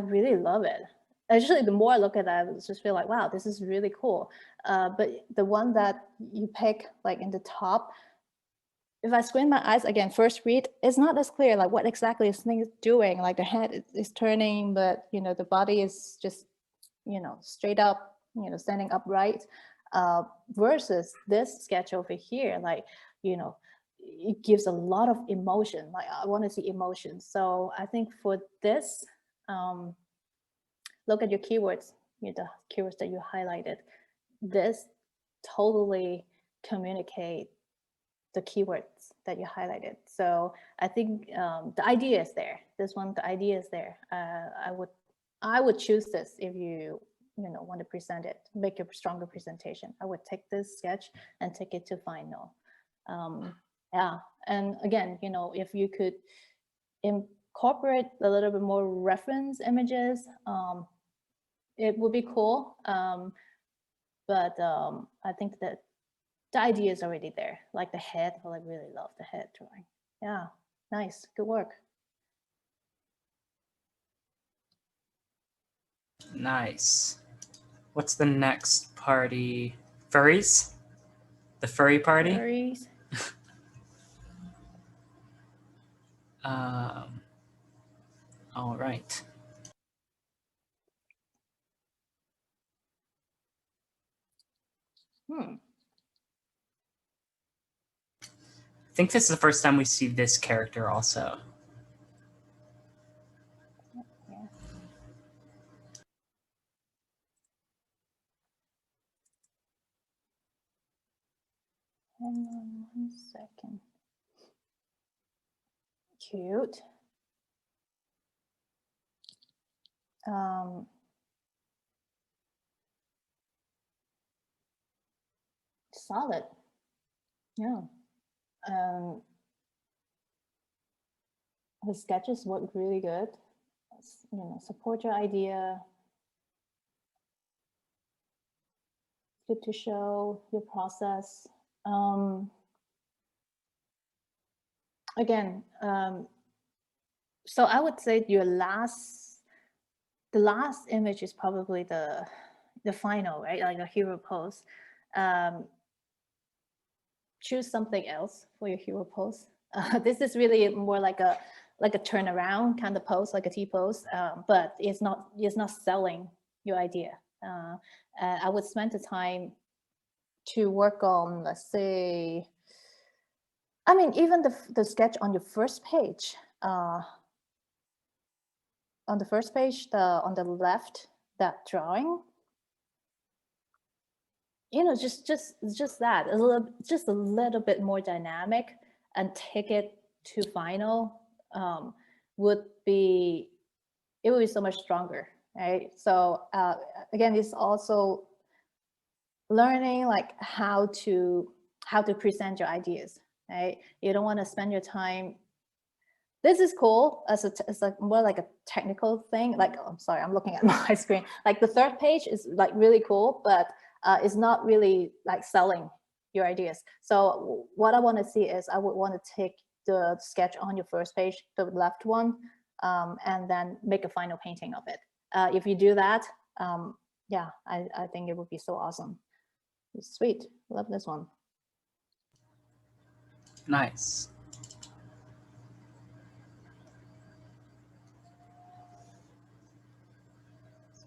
really love it. actually, the more I look at that, I just feel like, wow, this is really cool. But the one that you pick like in the top, if I squint my eyes again, first read, it's not as clear like what exactly is thing doing. Like the head is turning, but the body is just straight up, standing upright. Versus this sketch over here, like it gives a lot of emotion. Like I want to see emotion. So I think for this, look at your keywords, the keywords that you highlighted. This totally communicate the keywords that you highlighted. So I think the idea is there. This one, the idea is there. I would choose this if you want to present it, make a stronger presentation. I would take this sketch and take it to final. Yeah, and again, if you could incorporate a little bit more reference images, it would be cool. But I think that the idea is already there. Like the head, I really love the head drawing. Yeah, nice, good work. Nice. What's the next party? Furries? The furry party? Furries. All right. I think this is the first time we see this character also. Yeah. Hang on 1 second. Cute. Solid. Yeah. The sketches work really good. Support your idea. Good to show your process. Again, so I would say the last image is probably the final, right? Like a hero pose. Choose something else for your hero pose. This is really more like a turnaround kind of pose, like a T pose, but it's not selling your idea. I would spend the time to work on, let's say, I mean, even the sketch on your first page. On the first page, on the left, that drawing, just that, just a little bit more dynamic, and take it to final would be so much stronger, right? So again, it's also learning like how to present your ideas, right? You don't want to spend your time. This is cool it's like more like a technical thing. Like, I'm sorry, I'm looking at my screen. Like the third page is like really cool, but it's not really like selling your ideas. So what I want to see is I would want to take the sketch on your first page, the left one, and then make a final painting of it. If you do that, yeah, I think it would be so awesome. It's sweet. Love this one. Nice.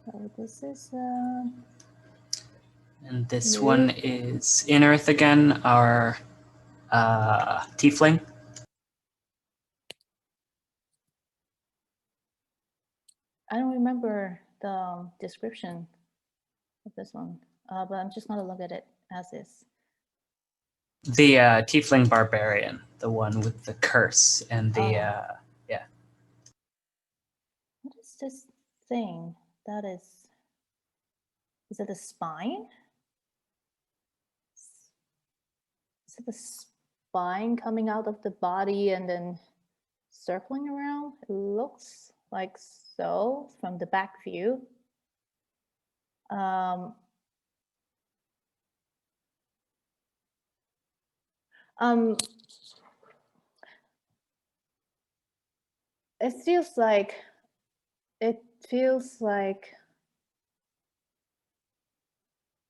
So this is and this one is In Earth again, our tiefling. I don't remember the description of this one, but I'm just gonna look at it as is. The tiefling barbarian, the one with the curse and the yeah. What is this thing? That is it a spine? Is it the spine coming out of the body and then circling around? It looks like so from the back view. It feels like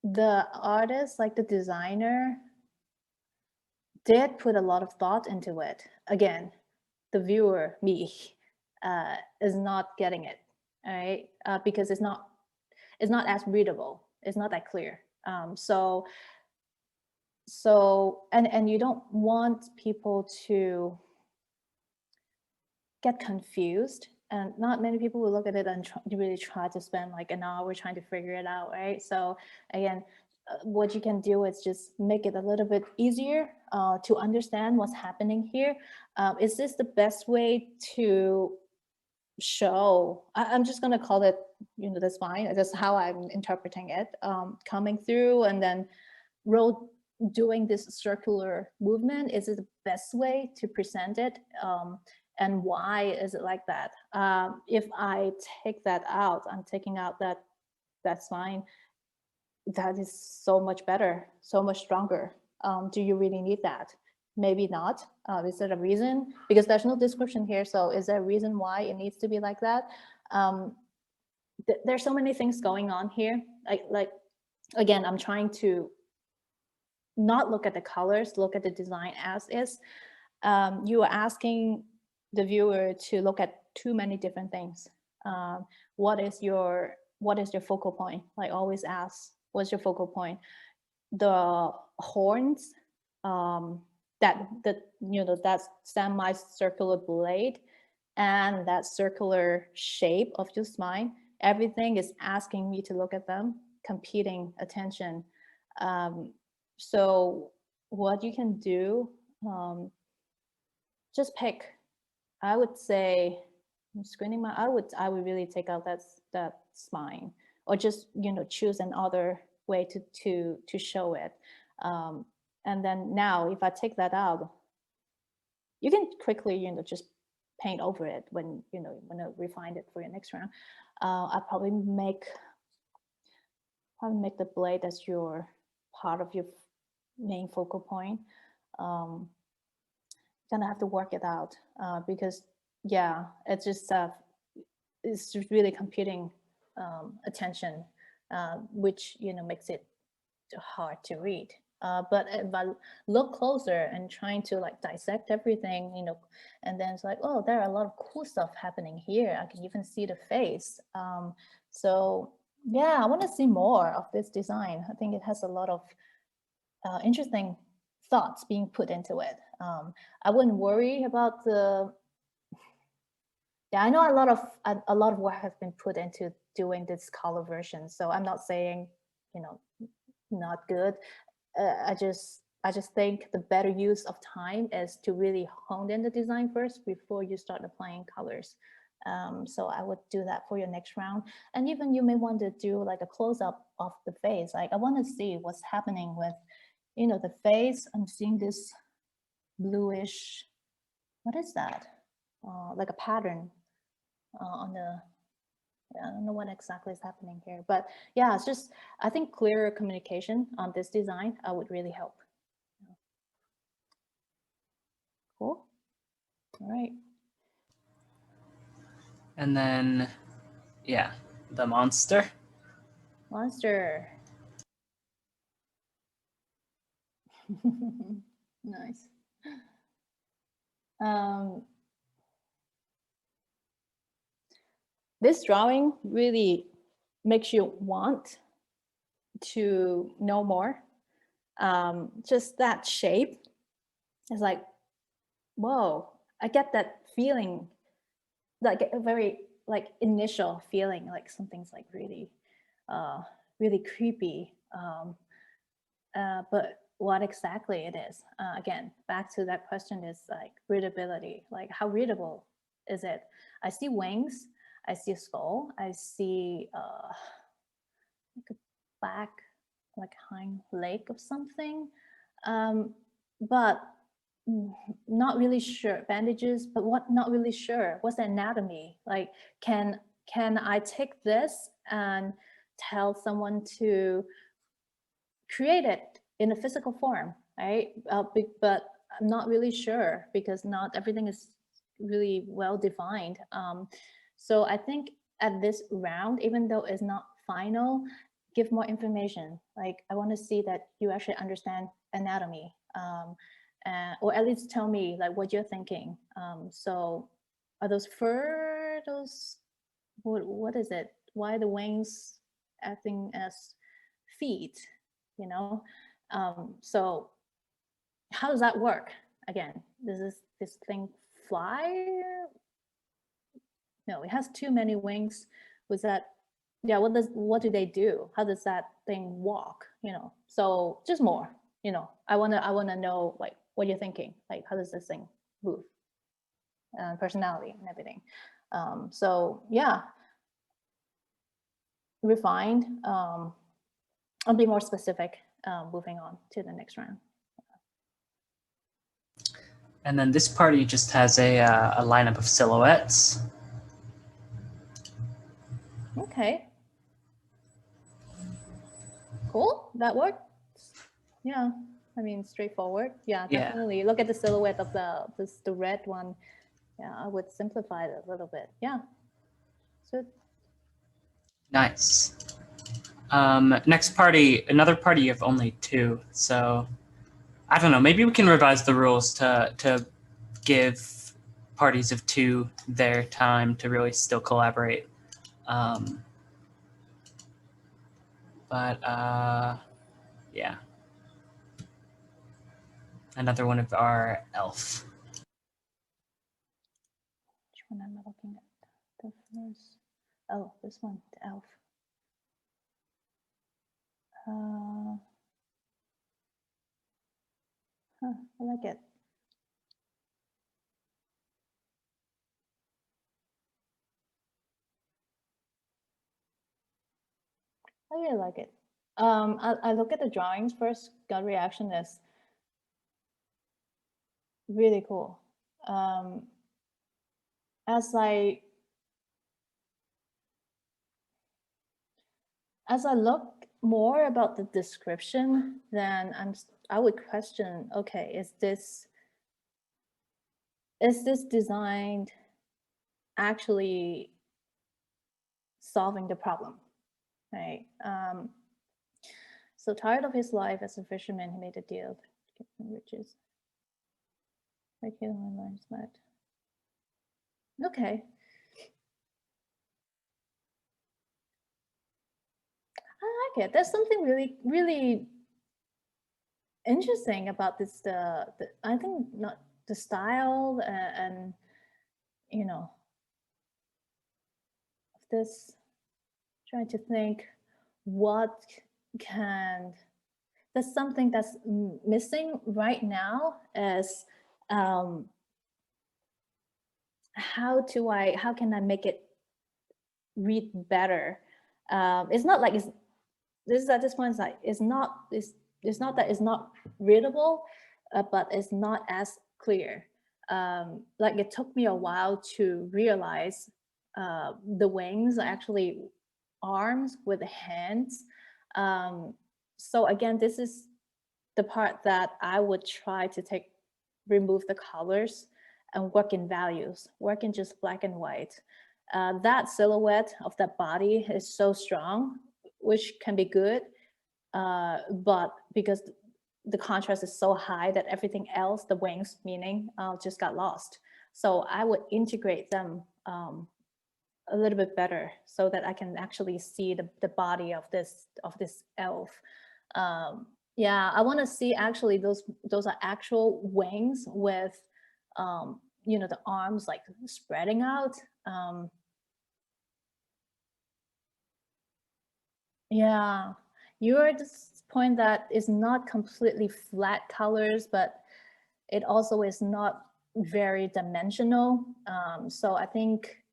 the artist, like the designer, did put a lot of thought into it. Again, the viewer, me, is not getting it, all right? Because it's not as readable. It's not that clear. So and you don't want people to get confused, and not many people will look at it and really try to spend like an hour trying to figure it out, right? So again, what you can do is just make it a little bit easier to understand what's happening here. Is this the best way to show? I'm just going to call it, that's fine. That's how I'm interpreting it. Coming through and then doing this circular movement, is it the best way to present it? And why is it like that? If I take that out, I'm taking out that sign, that is so much better, so much stronger. Do you really need that? Maybe not. Is there a reason? Because there's no description here. So is there a reason why it needs to be like that? There's so many things going on here. Like again, I'm trying to not look at the colors, look at the design as is. You are asking the viewer to look at too many different things. What is your focal point? Like always ask, what's your focal point? The horns, that semi-circular blade and that circular shape of your spine, everything is asking me to look at them, competing attention. So what you can do, just pick. I would say, I'm screening I would really take out that spine, or just choose another way to show it. And then now, if I take that out, you can quickly just paint over it when you want to refine it for your next round. I'll probably make the blade as your part of your main focal point. Gonna have to work it out because yeah, it's just really computing attention, which makes it hard to read. But if I look closer and trying to like dissect everything, and then it's like, oh, there are a lot of cool stuff happening here. I can even see the face. So yeah, I want to see more of this design. I think it has a lot of interesting thoughts being put into it. I wouldn't worry about I know a lot of work has been put into doing this color version. So I'm not saying, not good. I just think the better use of time is to really hone in the design first before you start applying colors. So I would do that for your next round. And even you may want to do like a close-up of the face. Like I want to see what's happening with, the face. I'm seeing this bluish, what is that? Like a pattern on the, I don't know what exactly is happening here, but yeah, it's just, I think clearer communication on this design would really help. Cool. All right. And then, yeah, the monster. Monster. Nice. This drawing really makes you want to know more. Just that shape is like, whoa, I get that feeling, like a very like initial feeling, like something's like really, really creepy. But what exactly it is, again, back to that question is like readability, like how readable is it? I see wings, I see a skull, I see like a back, like hind leg of something, but not really sure. Bandages, but what? Not really sure. What's the anatomy? Like, can I take this and tell someone to create it in a physical form, right? But I'm not really sure because not everything is really well defined. So I think at this round, even though it's not final, give more information. Like I want to see that you actually understand anatomy, or at least tell me like what you're thinking. So are those fur, what is it? Why are the wings acting as feet, you know? So how does that work? Again, does this thing fly? No, it has too many wings. Was that, yeah, what do they do? How does that thing walk? You know, so just more, you know, I wanna know like what you're thinking, like how does this thing move? Personality and everything. So yeah, refined. I'll be more specific moving on to the next round. And then this party just has a lineup of silhouettes. Okay. Cool, that works. Yeah, I mean, straightforward. Yeah, definitely. Look at the silhouette of the red one. Yeah, I would simplify it a little bit. Yeah. So Nice. Next party, another party of only 2. So I don't know, maybe we can revise the rules to give parties of 2 their time to really still collaborate. But yeah. Another one of our elf. which one am I looking at? The first. Oh, this one, the elf. I like it. I really like it. I look at the drawings first. Gut reaction is really cool. As I look more about the description, then I would question, okay, is this designed actually solving the problem, right? So tired of his life as a fisherman, he made a deal to get some riches. Okay. I like it. There's something really, really interesting about this. I think not the style and you know, this. Trying to think what can. There's something that's missing right now is how can I make it read better? It's not like this at this point is like it's not that it's not readable, but it's not as clear. Like it took me a while to realize the wings are actually arms with hands. So again, this is the part that I would try to remove the colors and work in values, work in just black and white. That silhouette of that body is so strong, which can be good, but because the contrast is so high that everything else, the wings meaning, just got lost. So I would integrate them a little bit better so that I can actually see the body of this elf. Yeah, I want to see actually those are actual wings with you know, the arms like spreading out. Yeah, you're at this point that is not completely flat colors, but it also is not very dimensional. So I think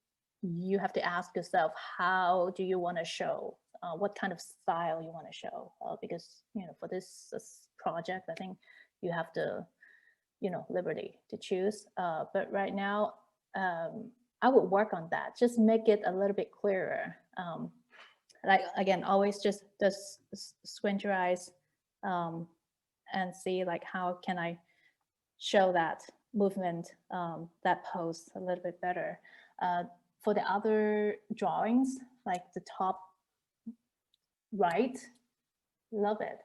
you have to ask yourself, how do you want to show? What kind of style you want to show? Because, you know, for this project, I think you have the, you know, liberty to choose. But right now, I would work on that. Just make it a little bit clearer. Like again, always just squint your eyes and see like how can I show that movement, that pose a little bit better. For the other drawings, like the top Right? Love it.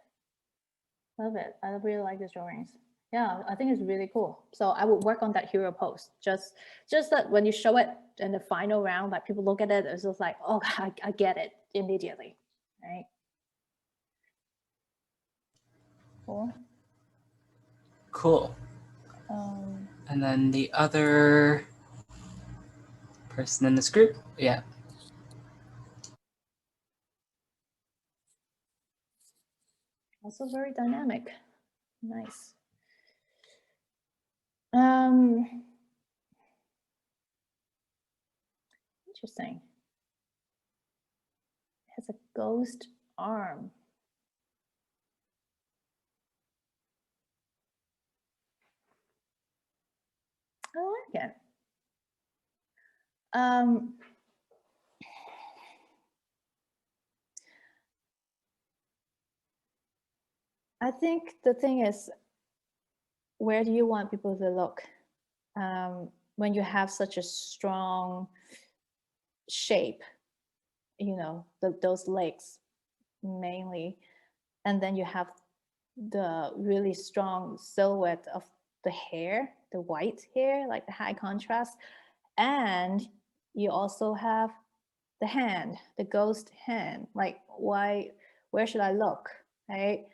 Love it. I really like these drawings. Yeah, I think it's really cool. So I would work on that hero pose. Just that when you show it in the final round, like people look at it, it's just like, oh, I get it immediately, right? Cool. Cool. And then the other person in this group, yeah. Also very dynamic. Nice. Interesting. It has a ghost arm. I like it. I think the thing is, where do you want people to look when you have such a strong shape, you know, those legs mainly, and then you have the really strong silhouette of the hair, the white hair, like the high contrast, and you also have the hand, the ghost hand. Like, where should I look, right?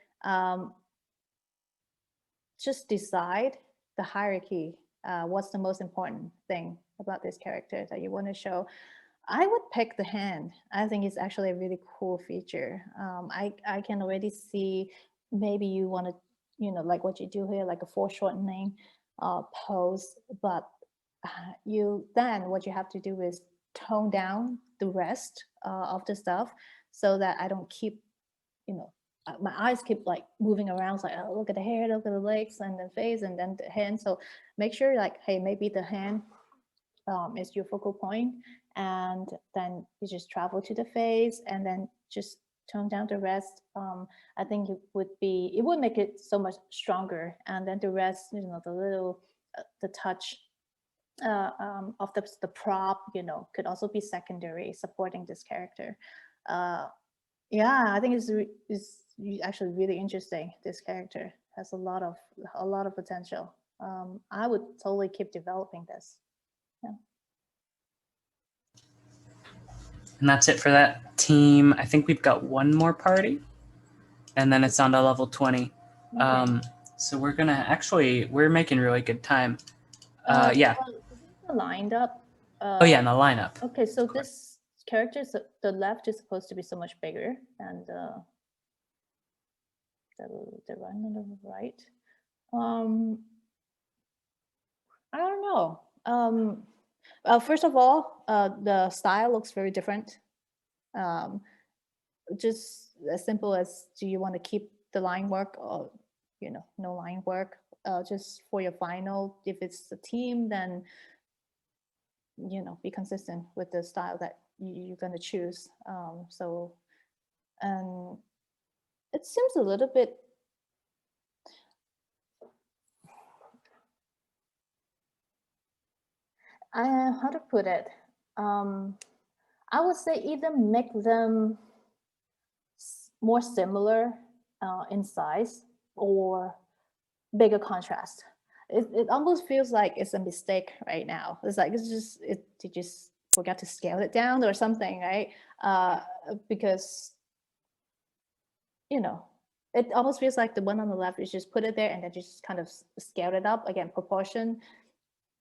Just decide the hierarchy. What's the most important thing about this character that you want to show? I would pick the hand. I think it's actually a really cool feature. I can already see maybe you want to, you know, like what you do here, like a foreshortening pose, but what you have to do is tone down the rest of the stuff so that I don't keep, you know, my eyes keep like moving around. It's like, oh, look at the hair, look at the legs and the face and then the hand. So make sure like, hey, maybe the hand is your focal point, and then you just travel to the face and then just tone down the rest. I think it would make it so much stronger. And then the rest, you know, the little, the touch of the prop, you know, could also be secondary, supporting this character. Yeah, I think it's actually really interesting. This character has a lot of potential. I would totally keep developing this. Yeah. And that's it for that team. I think we've got one more party, and then it's on to level 20. Okay. So we're making really good time. Yeah. Lined up. Oh yeah, in the lineup. Okay, so this character, the left is supposed to be so much bigger, and the right and the right. I don't know. First of all, the style looks very different. Just as simple as, do you want to keep the line work, or, you know, no line work? Just for your final, if it's a team, then, you know, be consistent with the style that you're going to choose. And it seems a little bit, how to put it? I would say either make them more similar in size or bigger contrast. It almost feels like it's a mistake right now. It's like you just forgot to scale it down or something, right? Because, you know, it almost feels like the one on the left is just put it there and then just kind of scale it up, again, proportion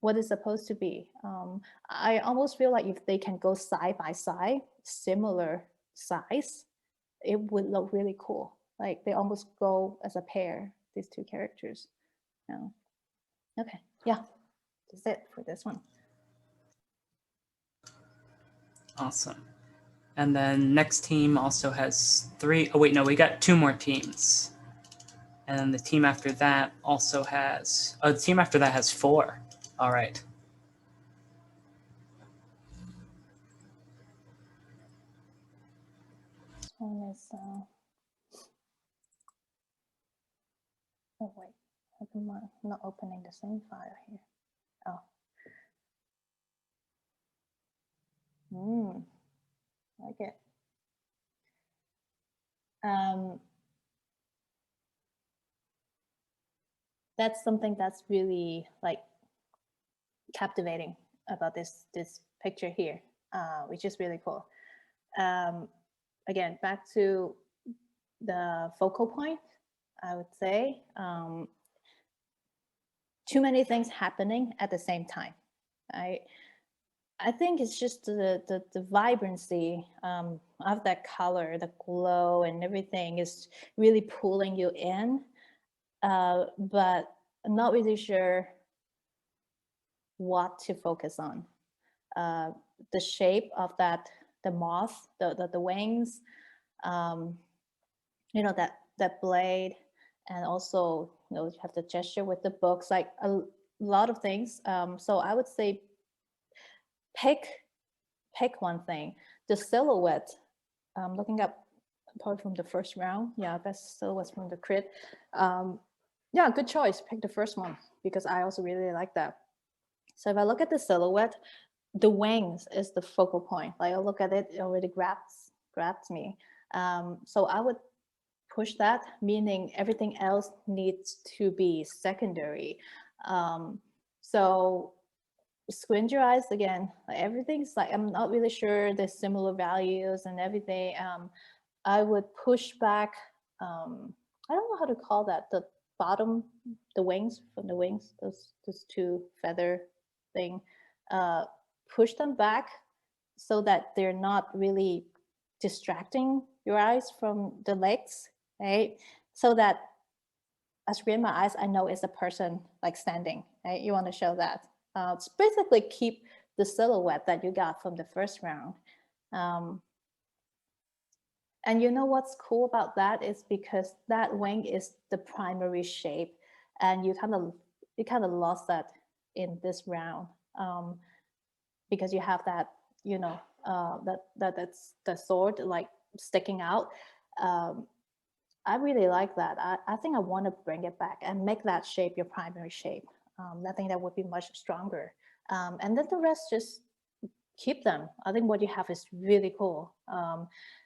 what it's supposed to be. I almost feel like if they can go side by side, similar size, it would look really cool. Like they almost go as a pair, these two characters. Yeah. Okay, yeah, that's it for this one. Awesome. And then next team also has 3. Oh wait, no, we got 2 more teams. And then the team after that also has, the team after that has 4. All right. This one is, oh wait, I'm not opening the same file here. Oh. Like it. That's something that's really like captivating about this picture here, which is really cool. Again, back to the focal point, I would say too many things happening at the same time. I think it's just the vibrancy of that color, the glow and everything is really pulling you in, but I'm not really sure what to focus on. The shape of that, the moth, the wings, you know, that blade, and also, you know, you have the gesture with the books, like a lot of things. So I would say pick one thing. The silhouette, looking up apart from the first round, yeah, best silhouettes from the crit. Yeah, good choice. Pick the first one because I also really like that. So if I look at the silhouette, the wings is the focal point. Like I look at it, it already grabs me. So I would push that, meaning everything else needs to be secondary. So squint your eyes again. Like everything's like, I'm not really sure the similar values and everything. I would push back. I don't know how to call that. The bottom, the wings from the wings, those two feather thing. Push them back so that they're not really distracting your eyes from the legs, right? So that as I read my eyes, I know it's a person like standing, right? You want to show that. It's basically keep the silhouette that you got from the first round. And you know what's cool about that is because that wing is the primary shape, and you kind of lost that in this round, because you have that, you know, that's the sword like sticking out. I really like that. I think I want to bring it back and make that shape your primary shape. I think that would be much stronger. And then the rest, just keep them. I think what you have is really cool.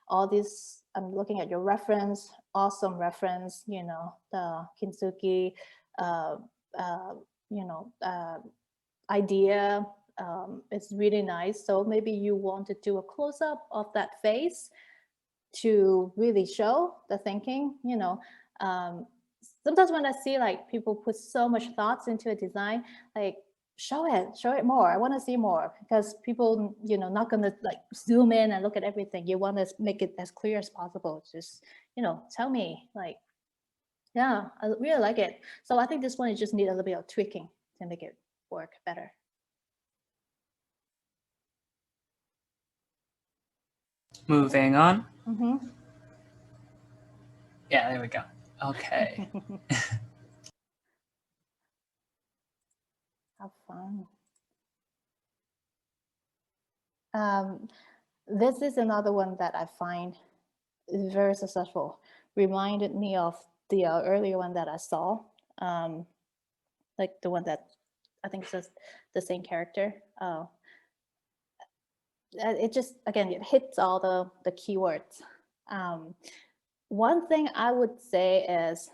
All these, I'm looking at your reference, awesome reference, you know, the Kintsugi, you know, idea. It's really nice. So maybe you want to do a close up of that face to really show the thinking, you know. Sometimes when I see like people put so much thoughts into a design, like show it more. I want to see more, because people, you know, not gonna like zoom in and look at everything. You want to make it as clear as possible. Just, you know, tell me, like, yeah, I really like it. So I think this one, you just need a little bit of tweaking to make it work better. Moving on. Mm-hmm. Yeah, there we go. Okay. Have fun. This is another one that I find very successful. Reminded me of the earlier one that I saw, like the one that I think says the same character. It just, again, it hits all the keywords. One thing I would say is,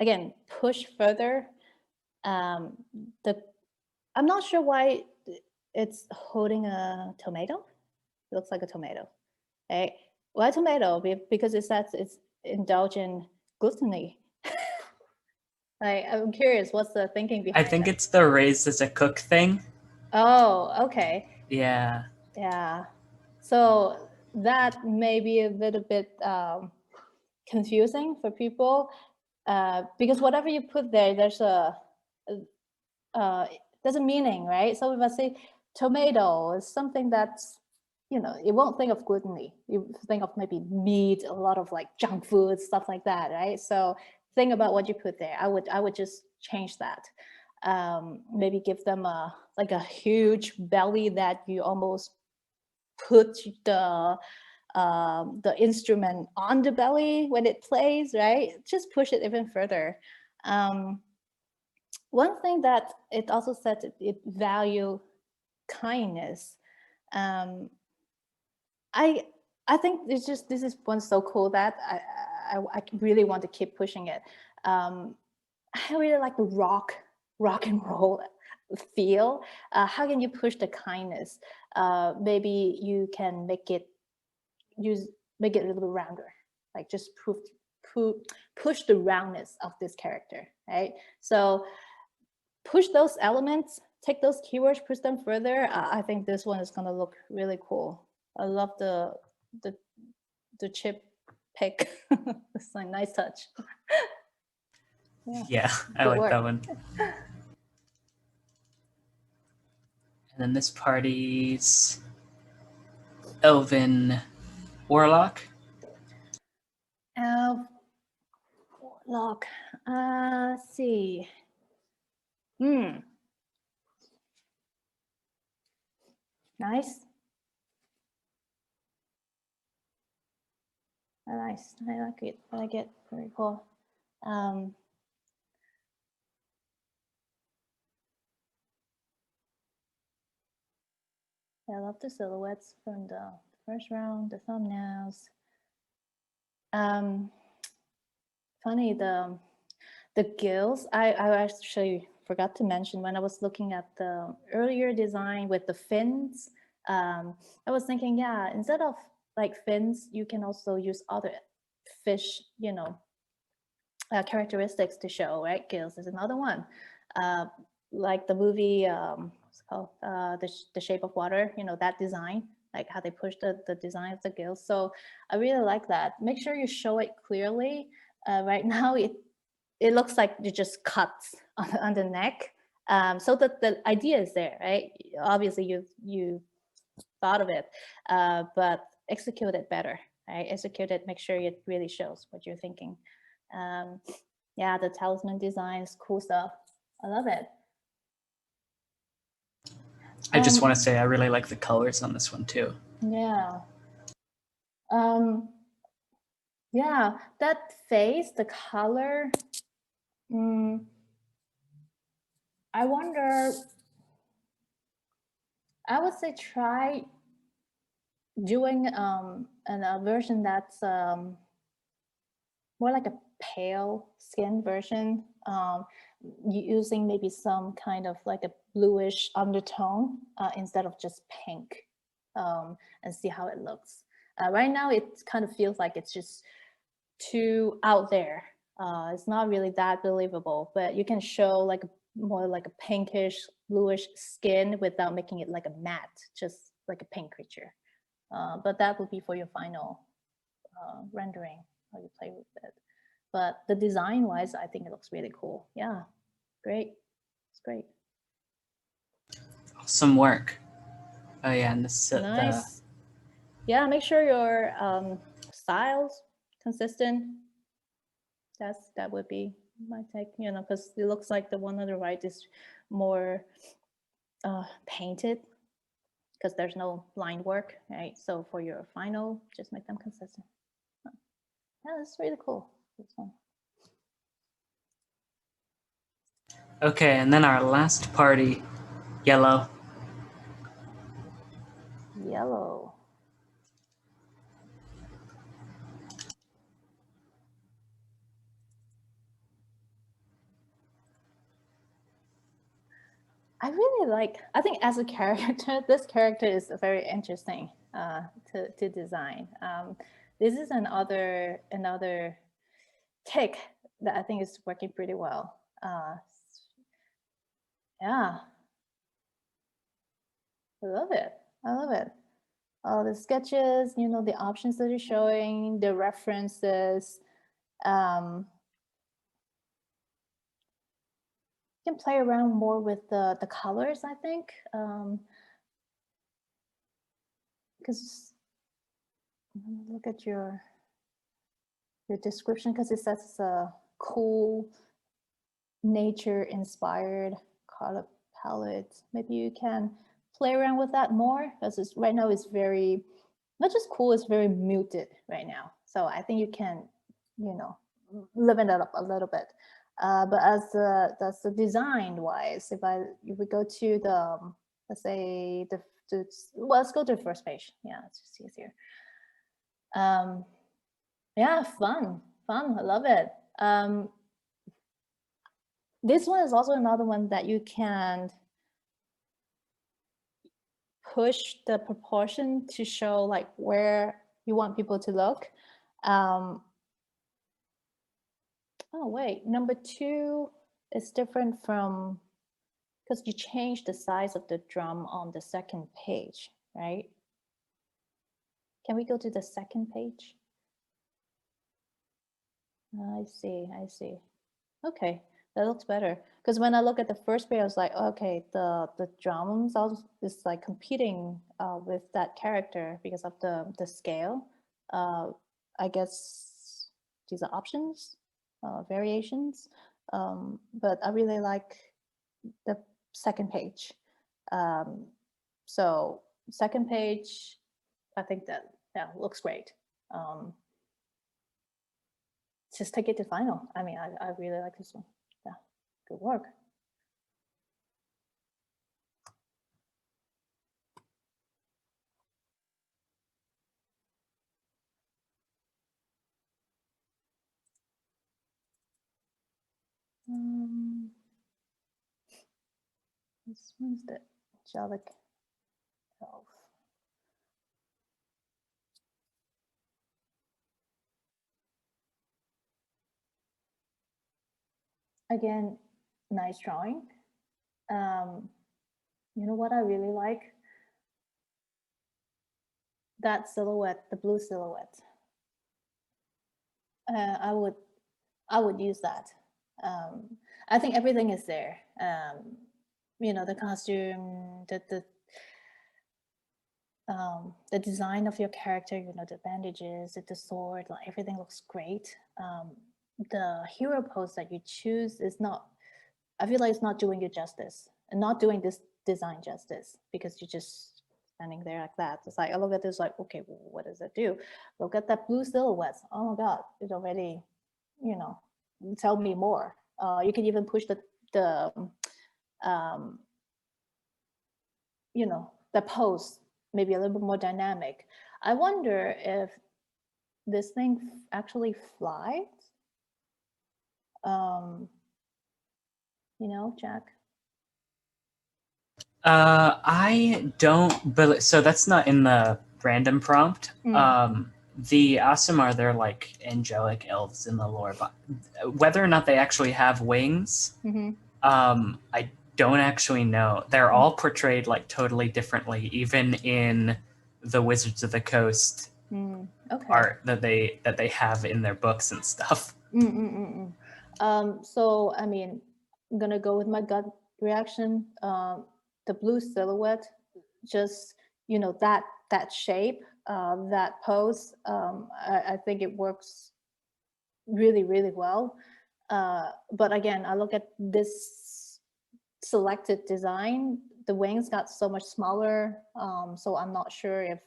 again, push further. I'm not sure why it's holding a tomato. It looks like a tomato, right? Why tomato? Because it says it's indulge in gluttony. I'm curious, what's the thinking behind I think that? it's the raised as a cook thing. Oh, okay. Yeah. Yeah. So that may be a little bit confusing for people, because whatever you put there, there's a meaning, right? So if I say tomato is something that's, you know, you won't think of gluttony. You think of maybe meat, a lot of like junk food, stuff like that, right? So think about what you put there. I would just change that. Maybe give them a huge belly that you almost put the instrument on the belly when it plays, right? Just push it even further. One thing that it also said, it value kindness. I I think this is one so cool that I really want to keep pushing it. I really like the rock and roll feel. How can you push the kindness? Maybe you can make it a little bit rounder, like just push the roundness of this character, right? So push those elements, take those keywords, push them further. I think this one is gonna look really cool. I love the chip pick. It's a nice touch. Yeah, I like that one. And then this party's Elven Warlock. Warlock. Let's see. Nice. Nice. I like it. I like it. Very cool. I love the silhouettes from the first round, the thumbnails. Funny, the gills, I actually forgot to mention when I was looking at the earlier design with the fins. I was thinking, yeah, instead of like fins, you can also use other fish, characteristics to show, right? Gills is another one. Like the movie, what's it called? The Shape of Water, that design, like how they push the design of the gills. So I really like that. Make sure you show it clearly. Right now, it looks like it just cuts on the neck. So that the idea is there, right? Obviously, you thought of it, but execute it better, right? Execute it, make sure it really shows what you're thinking. Yeah, the talisman design is cool stuff. I love it. I just want to say I really like the colors on this one too. Yeah. Yeah, that face, the color. I wonder. I would say try doing a version that's more like a pale skin version, using maybe some kind of like a bluish undertone instead of just pink, and see how it looks. Right now, it kind of feels like it's just too out there. It's not really that believable, but you can show like more like a pinkish, bluish skin without making it like a matte, just like a pink creature. But that would be for your final rendering, how you play with it. But the design wise, I think it looks really cool. Yeah, great. It's great. Awesome work. Oh yeah, and this nice. Yeah, make sure your styles consistent. That would be my take, because it looks like the one on the right is more painted because there's no line work, right? So for your final, just make them consistent. Yeah, that's really cool. This one. Okay, and then our last party, Yello. Yello. I think as a character, this character is very interesting to design. This is another take that I think is working pretty well. Yeah, I love it. I love it. The sketches, the options that you're showing, the references. You can play around more with the colors, I think, because look at your description, because it says it's a cool nature inspired color palette. Maybe you can play around with that more, because right now it's very, not just cool, it's very muted right now. So I think you can, liven it up a little bit. But as that's the design wise, if we go to the, let's say well, let's go to the first page. Yeah, it's just easier. Yeah, fun. I love it. This one is also another one that you can push the proportion to show like where you want people to look. Oh wait, number 2 is different from, because you change the size of the drum on the second page, right? Can we go to the second page? I see. Okay, that looks better. Because when I look at the first page, I was like, okay, the drums is like competing with that character because of the scale. I guess these are options, variations. But I really like the second page. So second page, I think that looks great. Just take it to final. I mean, I really like this one. Yeah, good work. This one's the angelic elf. Again, nice drawing. You know what I really like? That silhouette, the blue silhouette. I would use that. I think everything is there. You know, the costume, the design of your character, you know, the bandages, the sword, like everything looks great. The hero pose that you choose is not, I feel like it's not doing you justice and not doing this design justice, because you're just standing there like that. It's like, I look at this like, okay, well, what does it do? Look at that blue silhouette. Oh my God, it already, you know, tell me more. You can even push the you know, the pose maybe a little bit more dynamic. I wonder if this thing actually flies. You know, Jack? I don't believe so. That's not in the random prompt. The Asimar, they're like angelic elves in the lore, but whether or not they actually have wings, I don't actually know. They're all portrayed like totally differently, even in the Wizards of the Coast art that they have in their books and stuff. So I mean, I'm gonna go with my gut reaction. The blue silhouette, just, you know, that shape, that pose, I think it works really, really well. But again, I look at this selected design, the wings got so much smaller, so I'm not sure if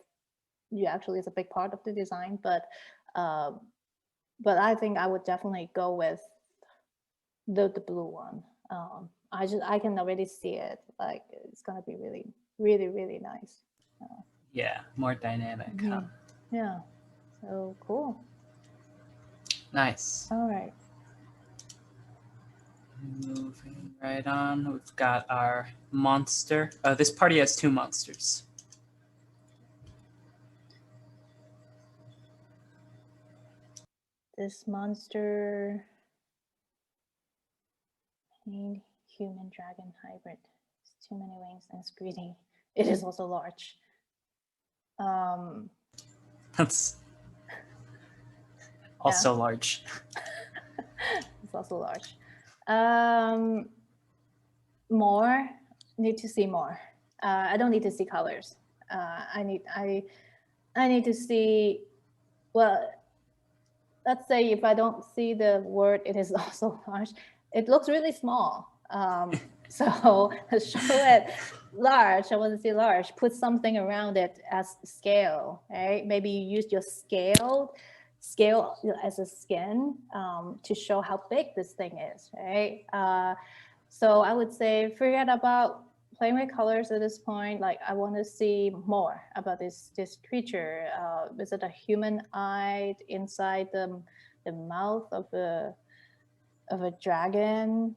you actually is a big part of the design, but I think I would definitely go with the blue one. I can already see it, like it's gonna be really, really, really nice. Yeah, more dynamic. Huh? Yeah, so cool. Nice. All right. Moving right on, we've got our monster. This party has 2 monsters. This monster, human dragon hybrid. It's too many wings and it's greedy. It is also large. That's also large. It's also large. More, need to see more. I don't need to see colors. I need to see, well, let's say if I don't see the word, it is also large. It looks really small. So show it large. I want to see large. Put something around it as scale, right? Maybe you use your scale as a skin to show how big this thing is, right? So I would say forget about playing with colors at this point. Like I want to see more about this creature. Is it a human eye inside the mouth of a dragon?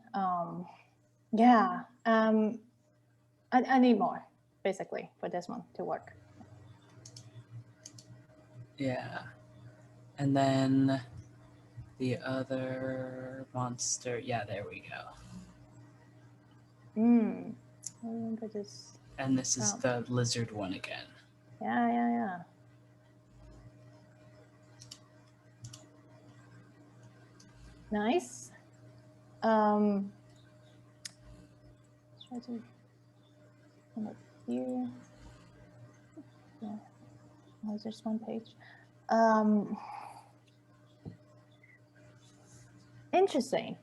Yeah. I need more basically for this one to work. Yeah. And then the other monster. Yeah, there we go. I remember this. And this is the lizard one again. Yeah. Nice. Try to come up here. Yeah. Oh, there's one page. Interesting.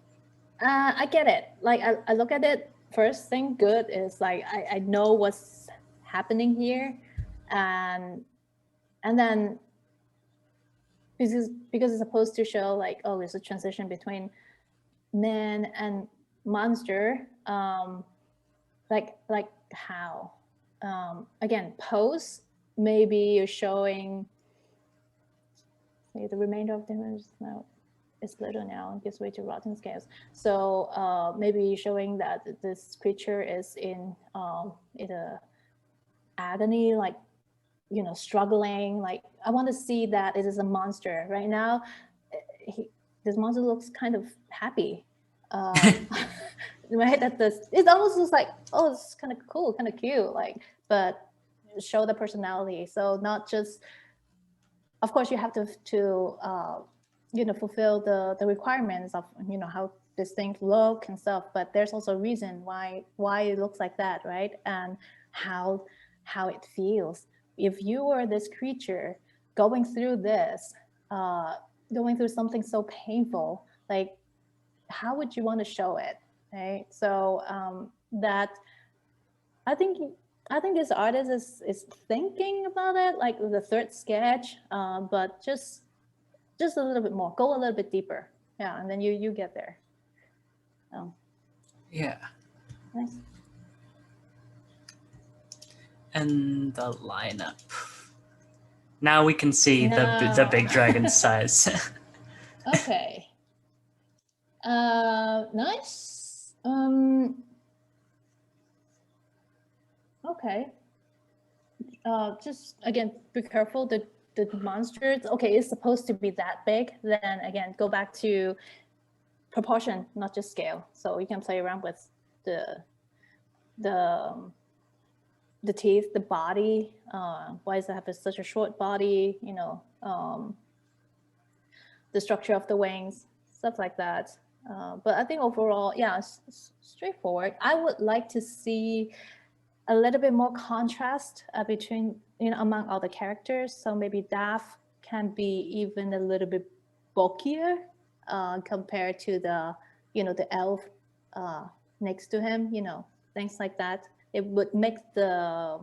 I get it. Like I look at it. First thing good is like I know what's happening here, and then because it's supposed to show like, oh, there's a transition between man and monster. Like how? Again, pose. Maybe you're showing. Say the remainder of the image now. It's little now and gives way to rotten scales. So maybe showing that this creature is in a agony, like, you know, struggling. Like I want to see that it is a monster. Right now, this monster looks kind of happy. Right? It almost looks like, oh, it's kind of cool, kind of cute. Like, but show the personality. So not just, of course, you have to you know, fulfill the requirements of, you know, how this thing look and stuff, but there's also a reason why it looks like that, right? And how it feels. If you were this creature going through this, going through something so painful, like how would you want to show it, right? So that I think this artist is thinking about it, like the third sketch, but just a little bit more, go a little bit deeper. Yeah, and then you get there. Yeah. Nice. And the lineup. Now we can see the big dragon size. Okay. Nice. Okay. Just again, be careful. The monsters. Okay, it's supposed to be that big. Then again, go back to proportion, not just scale. So you can play around with the teeth, the body. Why does it have such a short body? You know, the structure of the wings, stuff like that. But I think overall, yeah, it's straightforward. I would like to see a little bit more contrast between, you know, among all the characters. So maybe Daft can be even a little bit bulkier compared to the, you know, the elf next to him, you know, things like that. It would make the,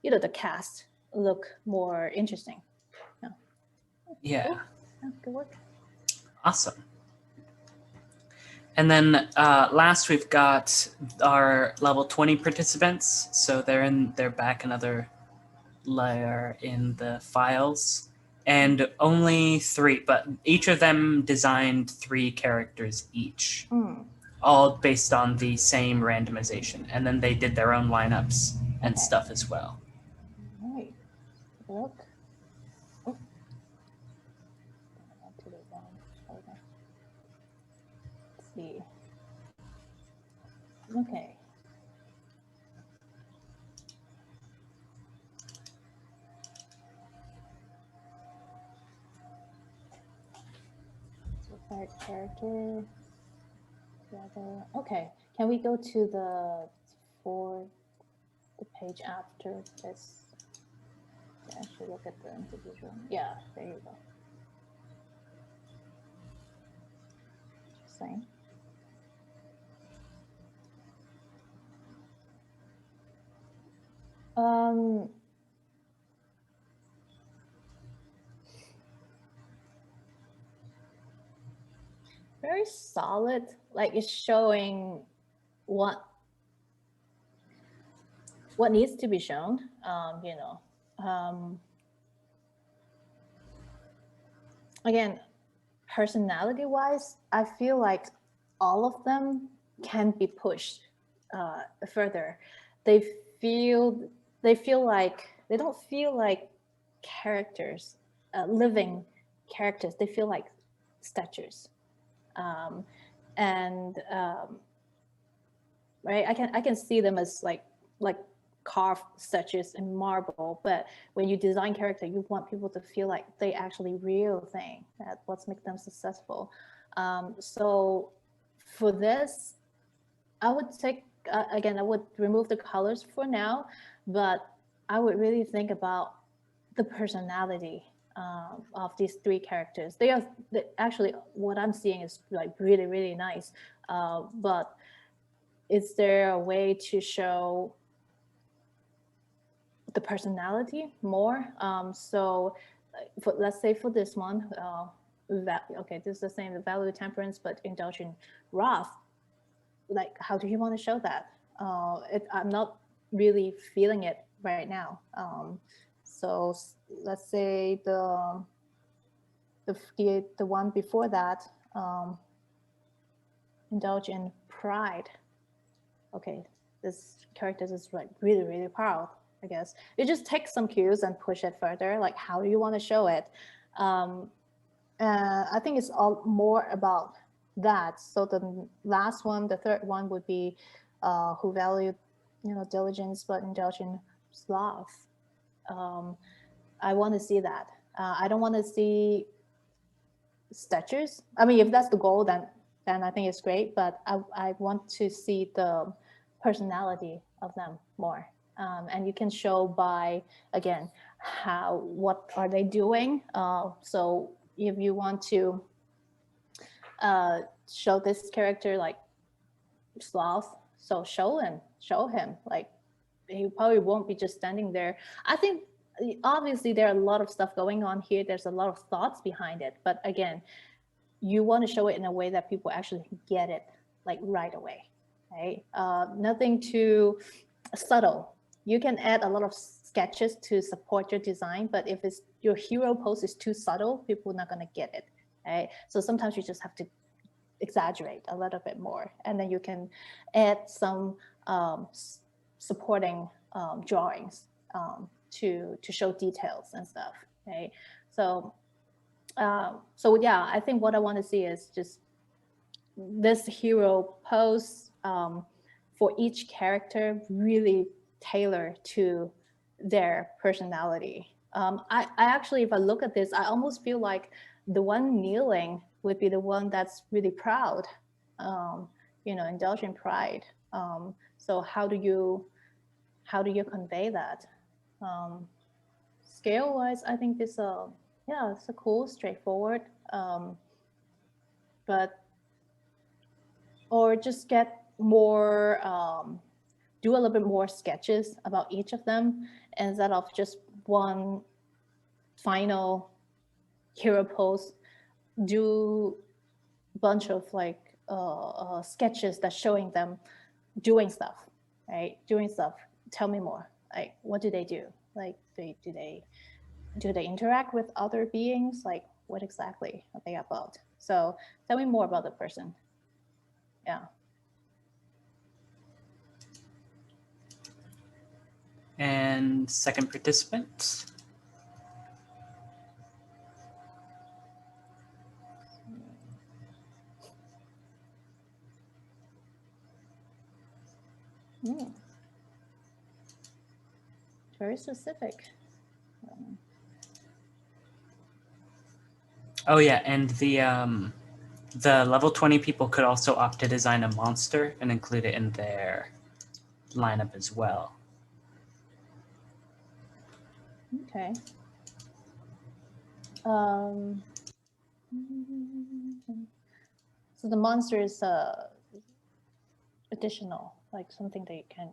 you know, the cast look more interesting. Yeah. Cool. Yeah, good work. Awesome. And then last we've got our level 20 participants. So they're back another layer in the files. And only 3, but each of them designed 3 characters each. All based on the same randomization. And then they did their own lineups and stuff as well. All right. Look. Oh. Let's see. Okay. So character. Okay. Can we go to the page after this? Yeah, I should look at the individual. Yeah, there you go. Same. Very solid, like it's showing what what needs to be shown. Again, personality-wise, I feel like all of them can be pushed further. They feel like they don't feel like characters, living characters. They feel like statues, right. I can see them as like carved statues in marble. But when you design character, you want people to feel like they actually real thing. That's what makes them successful. So for this, I would take again. I would remove the colors for now, but I would really think about the personality of these three characters. Actually, what I'm seeing is like really, really nice. But is there a way to show the personality more? So let's say for this one, okay, this is the same, the value temperance, but indulge in wrath. Like, how do you want to show that? I'm not really feeling it right now. So let's say the one before that, indulge in pride. Okay, this character is like really, really proud, I guess. You just take some cues and push it further. Like, how do you want to show it? I think it's all more about that. So the last one, the third one would be who value, diligence but indulge in sloth. I want to see that. I don't want to see statues. I mean, if that's the goal, then I think it's great. But I want to see the personality of them more. And you can show by, again, what are they doing? So if you want to show this character like sloth, so show him like he probably won't be just standing there. I think obviously there are a lot of stuff going on here. There's a lot of thoughts behind it. But again, you want to show it in a way that people actually get it like right away, right? Nothing too subtle. You can add a lot of sketches to support your design, but if your hero pose is too subtle, people are not going to get it, right? So sometimes you just have to exaggerate a little bit more, and then you can add some supporting drawings to show details and stuff, right? So yeah, I think what I want to see is just this hero pose for each character really tailor to their personality. I actually, if I look at this, I almost feel like the one kneeling would be the one that's really proud, indulge in pride. So how do you convey that? Scale wise, I think it's a cool, straightforward, but or just get more, do a little bit more sketches about each of them instead of just one final hero pose. Do a bunch of like sketches that's showing them doing stuff, right? Doing stuff. Tell me more. Like, what do they do? Like, do they interact with other beings? Like, what exactly are they about? So tell me more about the person. Yeah. And second participant. Very specific. Oh yeah, and the level 20 people could also opt to design a monster and include it in their lineup as well. Okay. So the monster is additional, like something they can.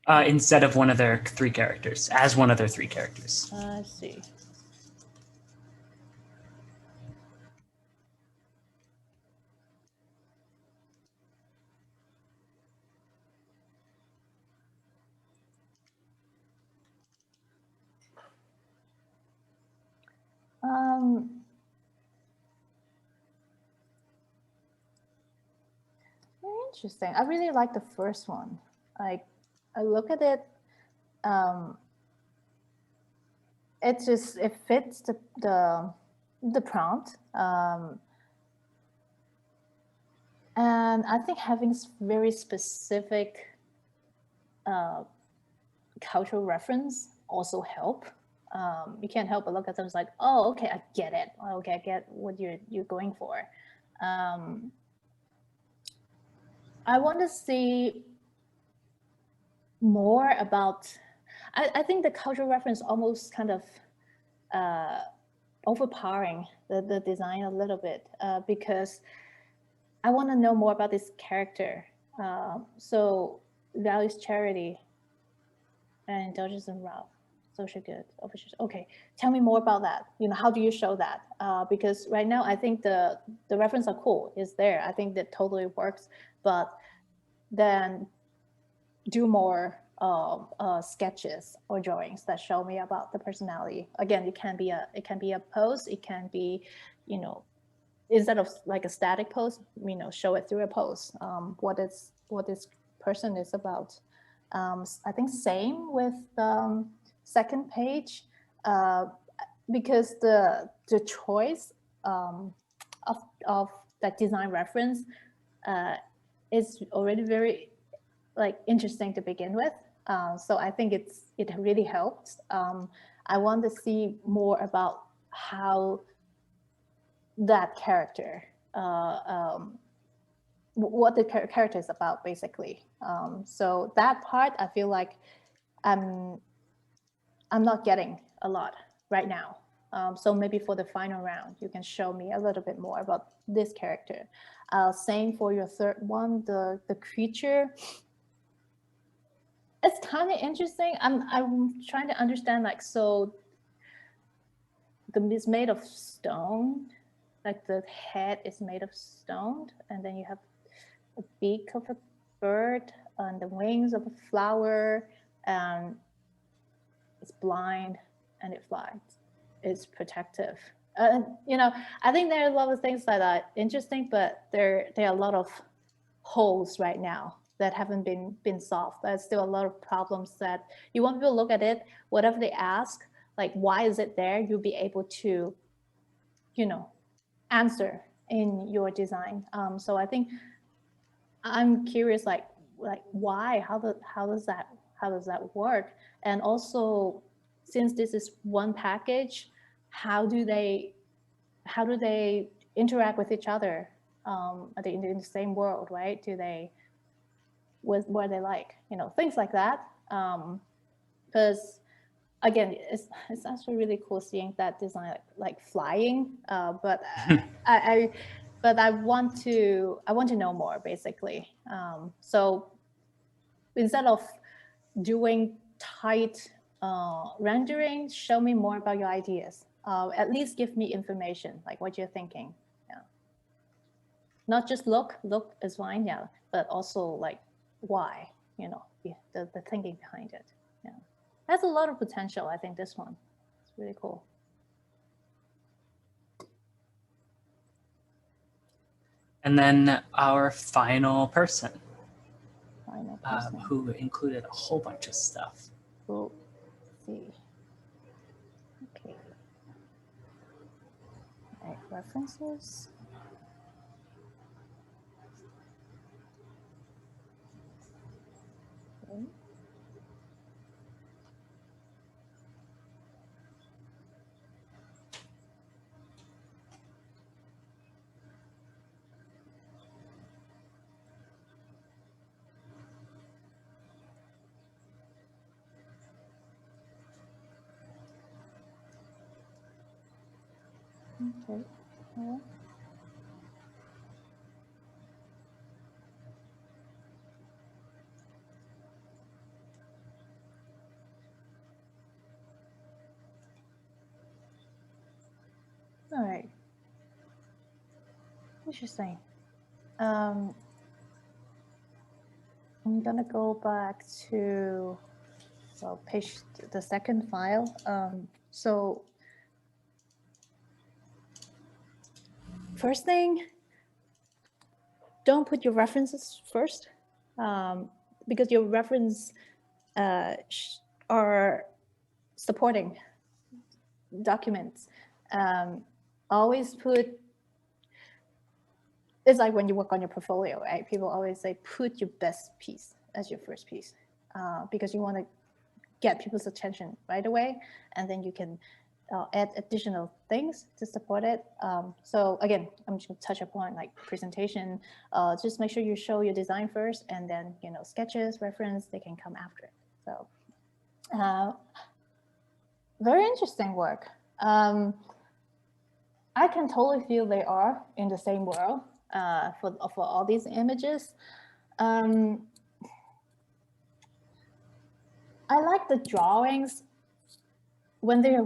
Instead of one of their three characters, as one of their three characters. I see. Interesting. I really like the first one. I look at it. It fits the prompt. And I think having very specific cultural reference also help. You can't help but look at them like, oh, okay, I get it. Okay, I get what you're going for. I want to see more about, I think the cultural reference almost kind of overpowering the design a little bit because I want to know more about this character. So values charity and indulgence in love, social good. Okay, tell me more about that. How do you show that? Because right now I think the reference are cool. It's there. I think that totally works. But then do more sketches or drawings that show me about the personality. Again, it can be a pose. It can be, instead of like a static pose, show it through a pose. What this person is about. I think same with the second page, because the choice of that design reference is already very interesting to begin with. So I think it really helps. I want to see more about how that character, what the character is about, basically. So that part, I feel like I'm not getting a lot right now. So maybe for the final round, you can show me a little bit more about this character. Same for your third one, the creature. It's kind of interesting. I'm trying to understand, so it's made of stone, like the head is made of stone, and then you have the beak of a bird and the wings of a flower, and it's blind and it flies. It's protective. I think there are a lot of things that are interesting, but there are a lot of holes right now that haven't been solved. There's still a lot of problems that you want people to look at it, whatever they ask, like, why is it there? You'll be able to, answer in your design. So I think I'm curious, like why, how does that work? And also, since this is one package, how do they interact with each other? Are they in the same world, right? What are they like? Things like that. Because again, it's actually really cool seeing that design like flying. But I want to know more, basically. So instead of doing tight rendering, show me more about your ideas. At least give me information, like what you're thinking. Yeah. Not just look is fine, yeah, but also like why, the thinking behind it. Yeah. Has a lot of potential, I think, this one. It's really cool. And then our final person. Final who included a whole bunch of stuff. We'll see. Okay. All right, references. Okay. Okay. Yeah. All right. Interesting. I'm gonna go back to page the second file. So first thing, don't put your references first, because your reference are supporting documents. Always put, it's like when you work on your portfolio, right? People always say, put your best piece as your first piece, because you want to get people's attention right away, and then you can add additional things to support it. So again, I'm just going to touch upon like presentation. Just make sure you show your design first, and then sketches, reference, they can come after it. So very interesting work. I can totally feel they are in the same world for all these images. I like the drawings when they are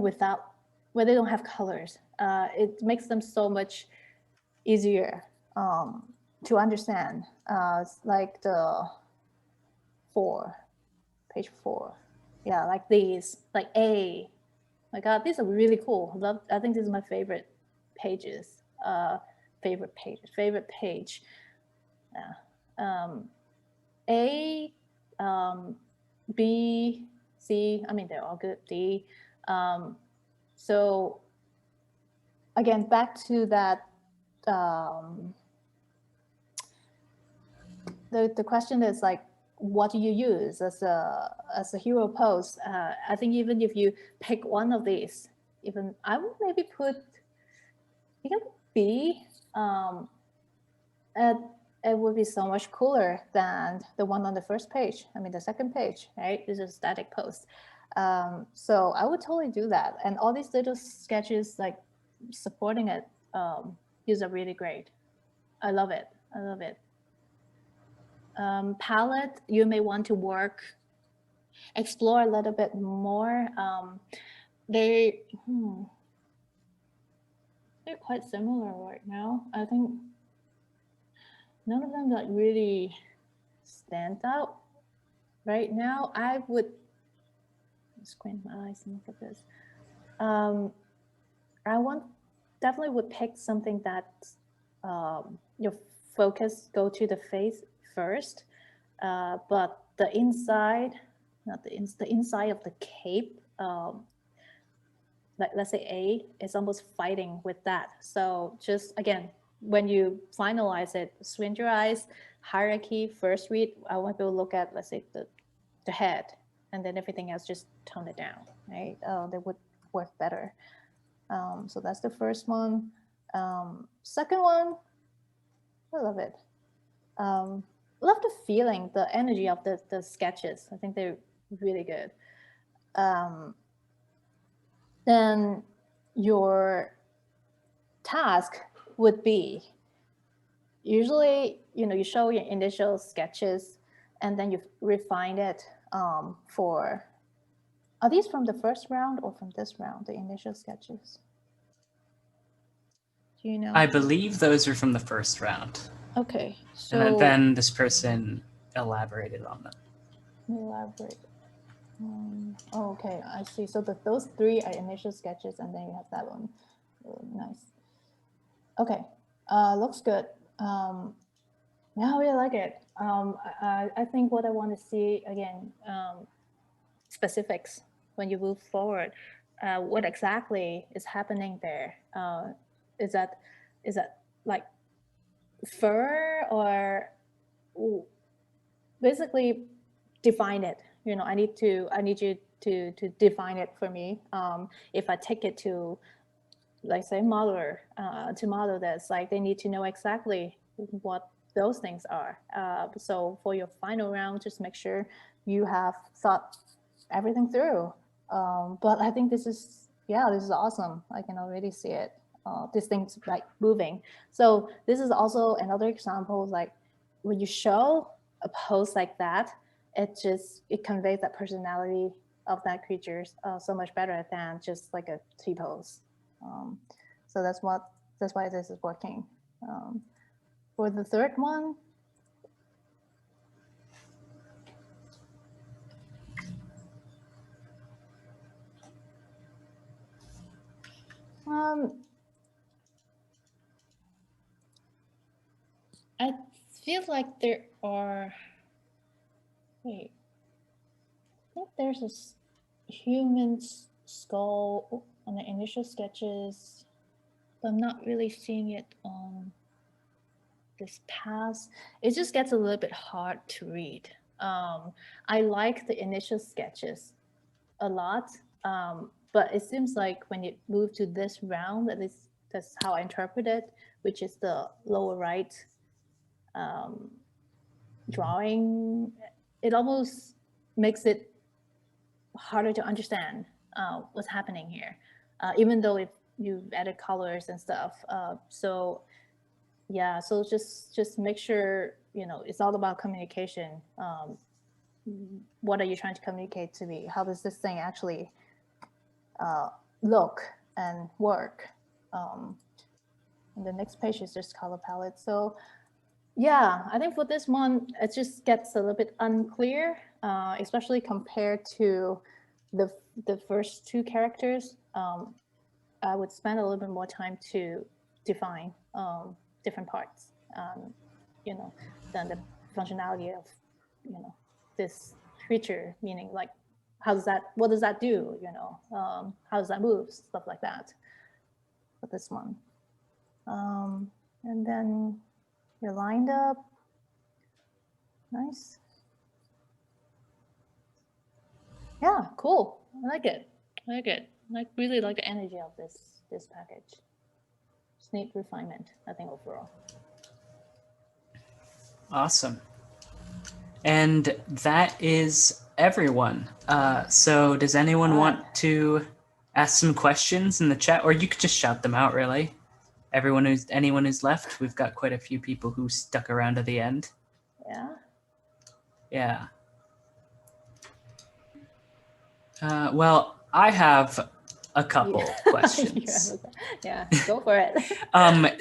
when they don't have colors. It makes them so much easier to understand. It's like the page 4. Yeah, like these, like A. My God, these are really cool. I think this is my favorite pages. Favorite page. Yeah. A, B, C. I mean, they're all good. D. So again, back to that. The question is like, what do you use as a hero pose? I think even if you pick one of these, even I would maybe put, you can put B. It would be so much cooler than the one on the first page. I mean, the second page, right? This is a static post. So I would totally do that. And all these little sketches like supporting it, these are really great. I love it. I love it. Palette, you may want to explore a little bit more. They're quite similar right now. I think none of them that really stand out right now. I would squint my eyes and look at this. I definitely would pick something that your focus go to the face first, but the inside, the inside of the cape, like let's say A, is almost fighting with that. So just again, when you finalize it, squint your eyes, hierarchy, first read. I want people to look at, let's say, the head, and then everything else just tone it down, right? They would work better. So that's the first one. Second one, I love it. Love the feeling, the energy of the sketches. I think they're really good. Then your task would be, usually, you show your initial sketches and then you refine it for, are these from the first round or from this round, the initial sketches? Do you know? I believe those are from the first round. Okay, so. And then this person elaborated on them. Elaborate. Oh, okay, I see. So those 3 are initial sketches, and then you have that one. Oh, nice. Okay, looks good. Yeah, I really like it. I think what I want to see again, specifics when you move forward. What exactly is happening there? Is that like fur, or basically define it? I need you to define it for me. If I take it to, like, say, modeler, to model this, like, they need to know exactly what those things are. So for your final round, just make sure you have thought everything through. But I think this is awesome. I can already see it. This thing's like moving. So this is also another example, like when you show a pose like that, it conveys that personality of that creature so much better than just like a T-pose. So that's why this is working. For the third one, I feel like there are, wait, I think there's a human skull on the initial sketches, but I'm not really seeing it on this pass. It just gets a little bit hard to read. I like the initial sketches a lot, but it seems like when you move to this round, at least that's how I interpret it, which is the lower right drawing, it almost makes it harder to understand what's happening here, even though if you added colors and stuff. So yeah, so just make sure, you know, it's all about communication. What are you trying to communicate to me? How does this thing actually look and work? And the next page is just color palette. So yeah, I think for this one, it just gets a little bit unclear, especially compared to the first two characters. I would spend a little bit more time to define different parts, you know, than the functionality of, you know, this creature, meaning like, what does that do? You know, how does that move? Stuff like that for this one. And then you're lined up. Nice. Yeah, cool. I like it. I like it. I really like the energy of this package. Just neat refinement, I think, overall. Awesome. And that is everyone. So does anyone want to ask some questions in the chat, or you could just shout them out, really? Anyone who's left, we've got quite a few people who stuck around to the end. Yeah. Yeah. Well, I have a couple questions. Yeah, go for it.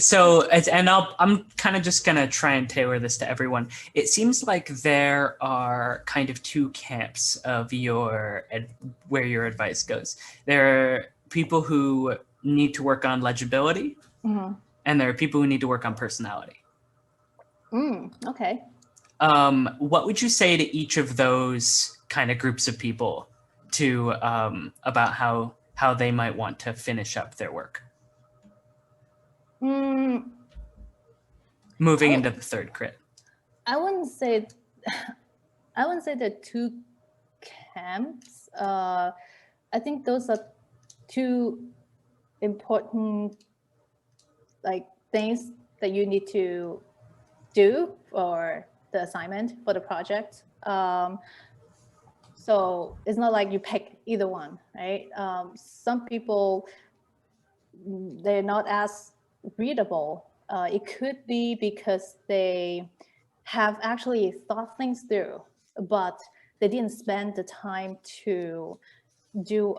So, I'm kind of just gonna try and tailor this to everyone. It seems like there are kind of two camps of where your advice goes. There are people who need to work on legibility, and there are people who need to work on personality. Okay. What would you say to each of those kind of groups of people to about how they might want to finish up their work? Moving into the third crit. I wouldn't say the two camps. I think those are two important things that you need to do for the assignment for the project. So it's not like you pick either one, right? Some people, they're not as readable. It could be because they have actually thought things through, but they didn't spend the time to do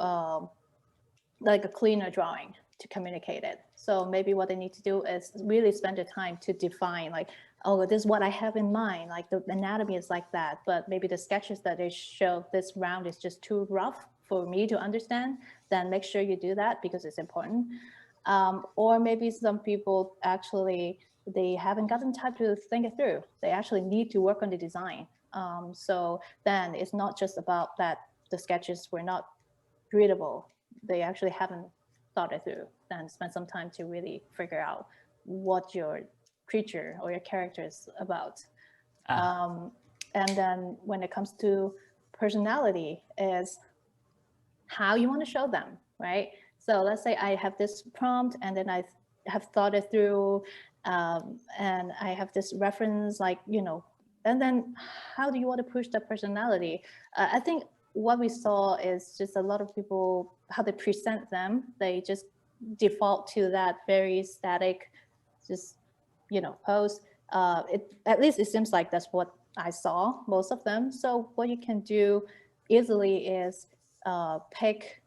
like a cleaner drawing to communicate it. So maybe what they need to do is really spend the time to define, like, oh, this is what I have in mind, like the anatomy is like that, but maybe the sketches that they show this round is just too rough for me to understand. Then make sure you do that because it's important. Or maybe some people actually, they haven't gotten time to think it through. They actually need to work on the design. So then it's not just about that the sketches were not readable. They actually haven't thought it through. Then spend some time to really figure out what your creature or your character is about. And then when it comes to personality, is how you want to show them, right? So let's say I have this prompt and then I have thought it through and I have this reference, like, you know, and then how do you want to push that personality? I think what we saw is just a lot of people, how they present them, they just default to that very static, just, you know, pose. At least it seems like that's what I saw, most of them. So what you can do easily is pick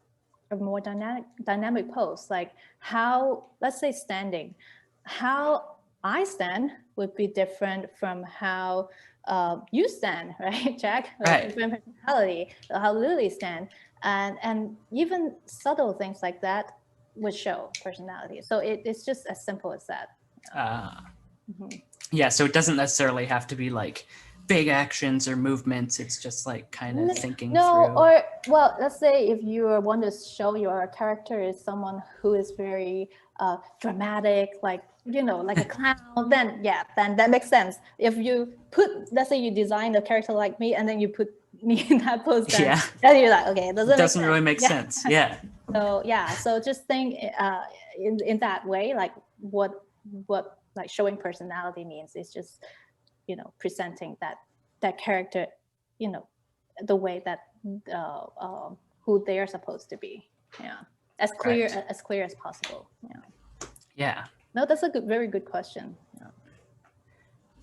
a more dynamic pose, like how, let's say standing, how I stand would be different from how you stand, right, Jack? Right. Different personality, how Lily stand, and even subtle things like that would show personality. So it's just as simple as that. Yeah, so it doesn't necessarily have to be like big actions or movements. It's just like kind of thinking through. Or well, let's say if you want to show your character is someone who is very dramatic, like like a clown, then that makes sense. If you let's say you design a character like me and then you put me in that pose, then you're like, okay, it doesn't really make sense. Yeah. So just think in that way, like what like showing personality means is just presenting that character the way that who they are supposed to be, as clear as possible. No, that's a very good question.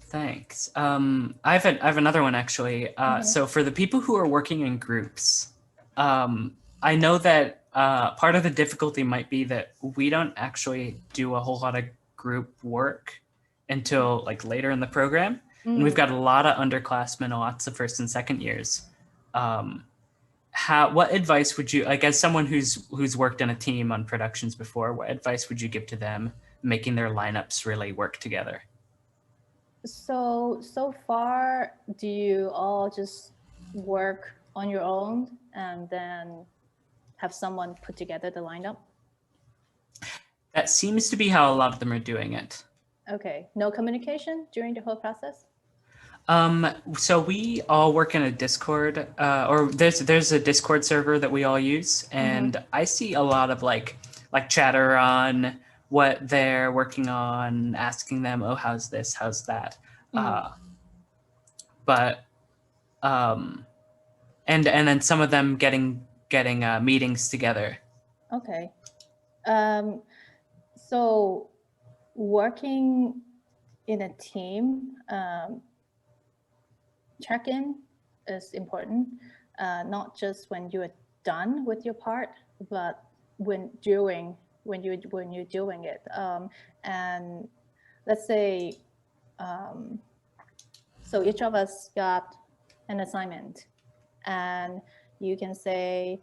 Thanks. I have another one actually. So for the people who are working in groups, I know that part of the difficulty might be that we don't actually do a whole lot of group work until like later in the program. And we've got a lot of underclassmen, lots of first and second years. What advice would you, like, as someone who's worked in a team on productions before, what advice would you give to them making their lineups really work together? So far, do you all just work on your own and then have someone put together the lineup? That seems to be how a lot of them are doing it. Okay, no communication during the whole process? So we all work in a Discord, or there's a Discord server that we all use, and I see a lot of like chatter on what they're working on, asking them, oh, how's this, how's that, but and then some of them getting meetings together. Okay, so working in a team, check-in is important, not just when you're done with your part, but when you're doing it. And let's say, so each of us got an assignment, and you can say,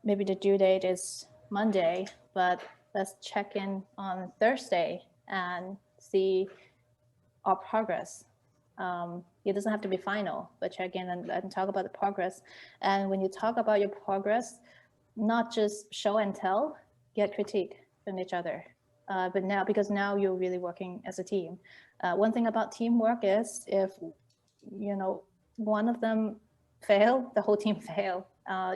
maybe the due date is Monday, but let's check in on Thursday and see our progress. It doesn't have to be final, but check in and talk about the progress. And when you talk about your progress, not just show and tell, get critique from each other. But now, because now you're really working as a team. One thing about teamwork is if one of them fail, the whole team fail.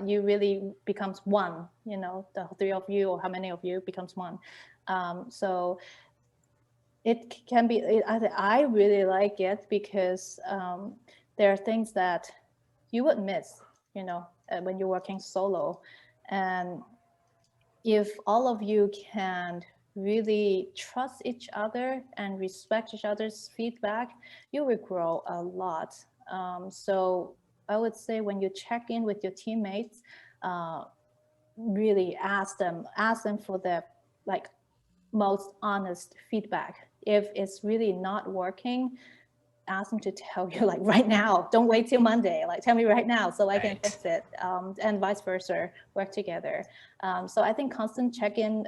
You really becomes one. The three of you or how many of you becomes one. So it can be. I really like it because there are things that you would miss, when you're working solo, and if all of you can really trust each other and respect each other's feedback, you will grow a lot. So I would say when you check in with your teammates, really ask them for the most honest feedback. If it's really not working, ask them to tell you right now. Don't wait till Monday. Tell me right now so I can fix it. And vice versa, work together. So I think constant check-in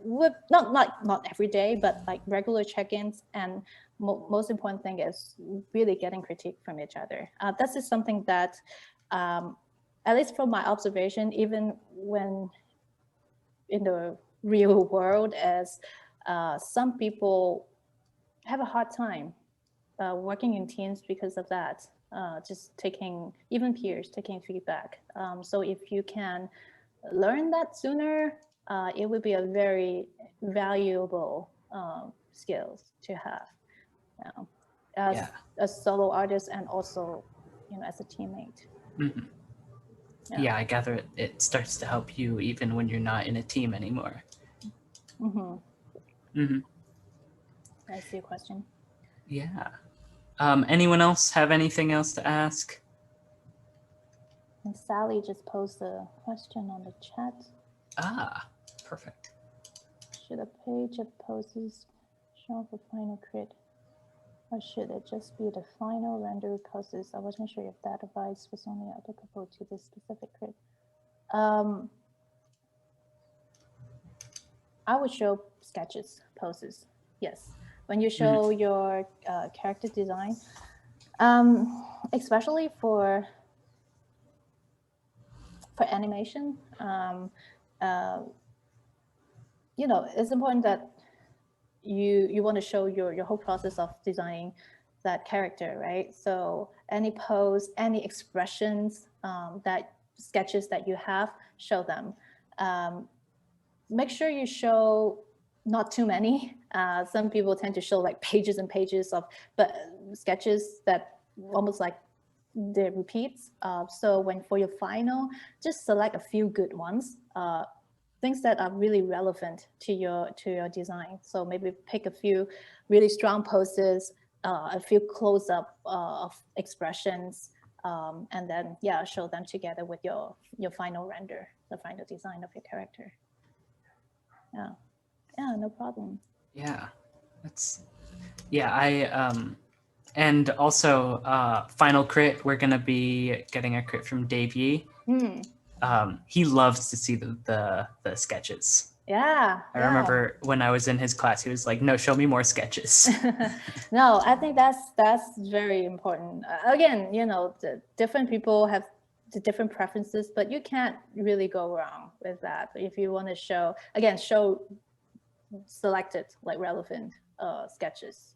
with not every day, but regular check-ins, and most important thing is really getting critique from each other. This is something that, at least from my observation, even when in the real world, as some people have a hard time working in teams because of that, just even peers taking feedback. So if you can learn that sooner, it would be a very valuable skills to have as a solo artist and also as a teammate. Yeah, I gather it starts to help you even when you're not in a team anymore. I see a question. Yeah. Anyone else have anything else to ask? And Sally just posed a question on the chat. Ah, perfect. Should a page of poses show for final crit? Or should it just be the final render poses? I wasn't sure if that advice was only applicable to this specific crit. I would show sketches, poses, yes. when you show your character design, especially for animation, it's important that you want to show your whole process of designing that character, right? So any pose, any expressions, that sketches that you have, show them. Make sure you show not too many. Some people tend to show like pages and pages of sketches that almost like the repeats. So for your final, just select a few good ones, things that are really relevant to your design. So maybe pick a few really strong poses, a few close-up of expressions, and then show them together with your final render, the final design of your character. Yeah, no problem. Yeah, and also final crit, we're gonna be getting a crit from Dave Yee. He loves to see the sketches. Yeah. I remember when I was in his class, he was like, "No, show me more sketches." No, I think that's very important. Again, the different people have the different preferences, but you can't really go wrong with that. If you want to show selected like relevant sketches.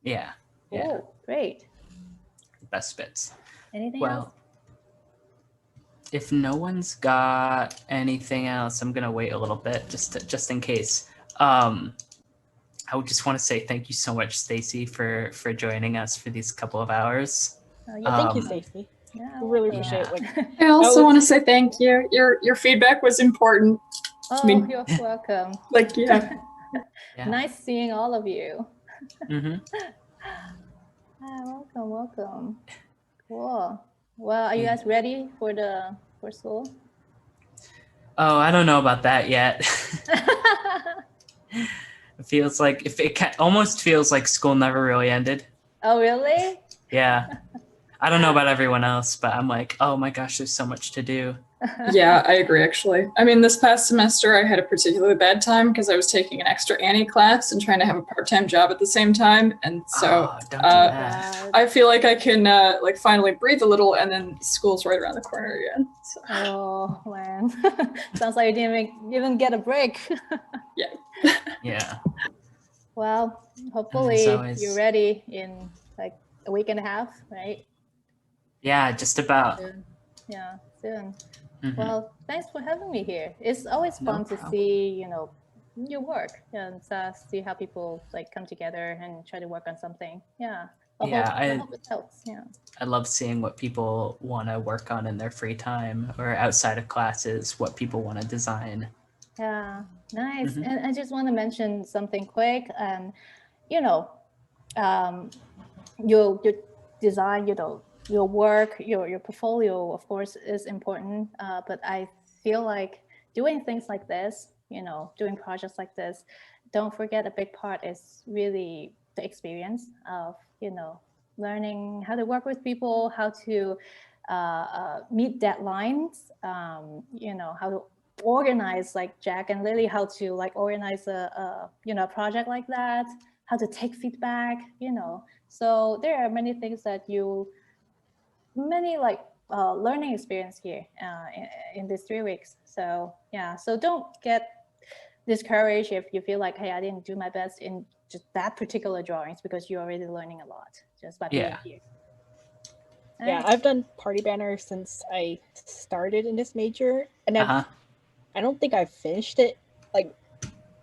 Yeah. Oh, great. Best bits. Anything else? If no one's got anything else, I'm gonna wait a little bit just in case. I would just want to say thank you so much, Stacy, for joining us for these couple of hours. Thank you, Stacy. Yeah, we really appreciate it. I also want to say thank you. Your feedback was important. Oh, you're welcome. Nice seeing all of you. Welcome. Cool. Well, are you guys ready for school? Oh, I don't know about that yet. It feels like almost feels like school never really ended. Oh, really? Yeah. I don't know about everyone else, but I'm like, oh my gosh, there's so much to do. Yeah, I agree, actually. I mean, this past semester, I had a particularly bad time because I was taking an extra Annie class and trying to have a part-time job at the same time. And so I feel like I can finally breathe a little, and then school's right around the corner again. So. Oh, man. Sounds like you didn't even get a break. Yeah. Yeah. Well, hopefully you're ready in like a week and a half, right? Yeah, just about. Soon. Well, thanks for having me here. It's always fun to see, your work and see how people like come together and try to work on something. Yeah. I hope it helps. Yeah. I love seeing what people want to work on in their free time or outside of classes, what people want to design. Yeah, nice. And I just want to mention something quick. Your design, your work, your portfolio, of course, is important. But I feel like doing things like this, doing projects like this, don't forget a big part is really the experience of, learning how to work with people, how to meet deadlines, how to organize like Jack and Lily, how to like organize a project like that, how to take feedback, So there are many things that learning experience here in these 3 weeks. So so don't get discouraged if you feel like, hey, I didn't do my best in just that particular drawings, because you're already learning a lot just by being here. Yeah, I've done party banners since I started in this major, and I don't think I've finished it. I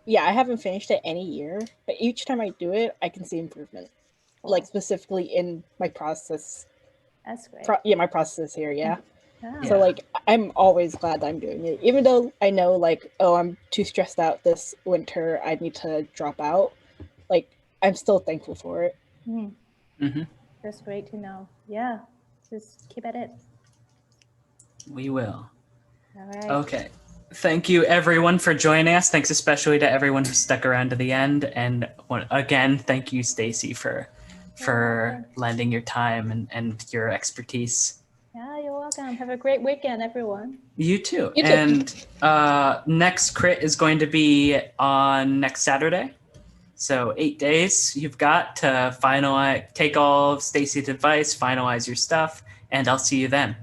haven't finished it any year, but each time I do it, I can see improvement. Cool. Like specifically in my process. That's great. My process here, So I'm always glad that I'm doing it, even though I know I'm too stressed out this winter, I need to drop out. I'm still thankful for it. That's great to know. Yeah, just keep at it. We will. All right. Okay. Thank you, everyone, for joining us. Thanks especially to everyone who stuck around to the end. And again, thank you, Stacy, for lending your time and your expertise. Yeah, you're welcome. Have a great weekend, everyone. You too. And next crit is going to be on next Saturday. So 8 days you've got to finalize, take all of Stacy's advice, finalize your stuff, and I'll see you then.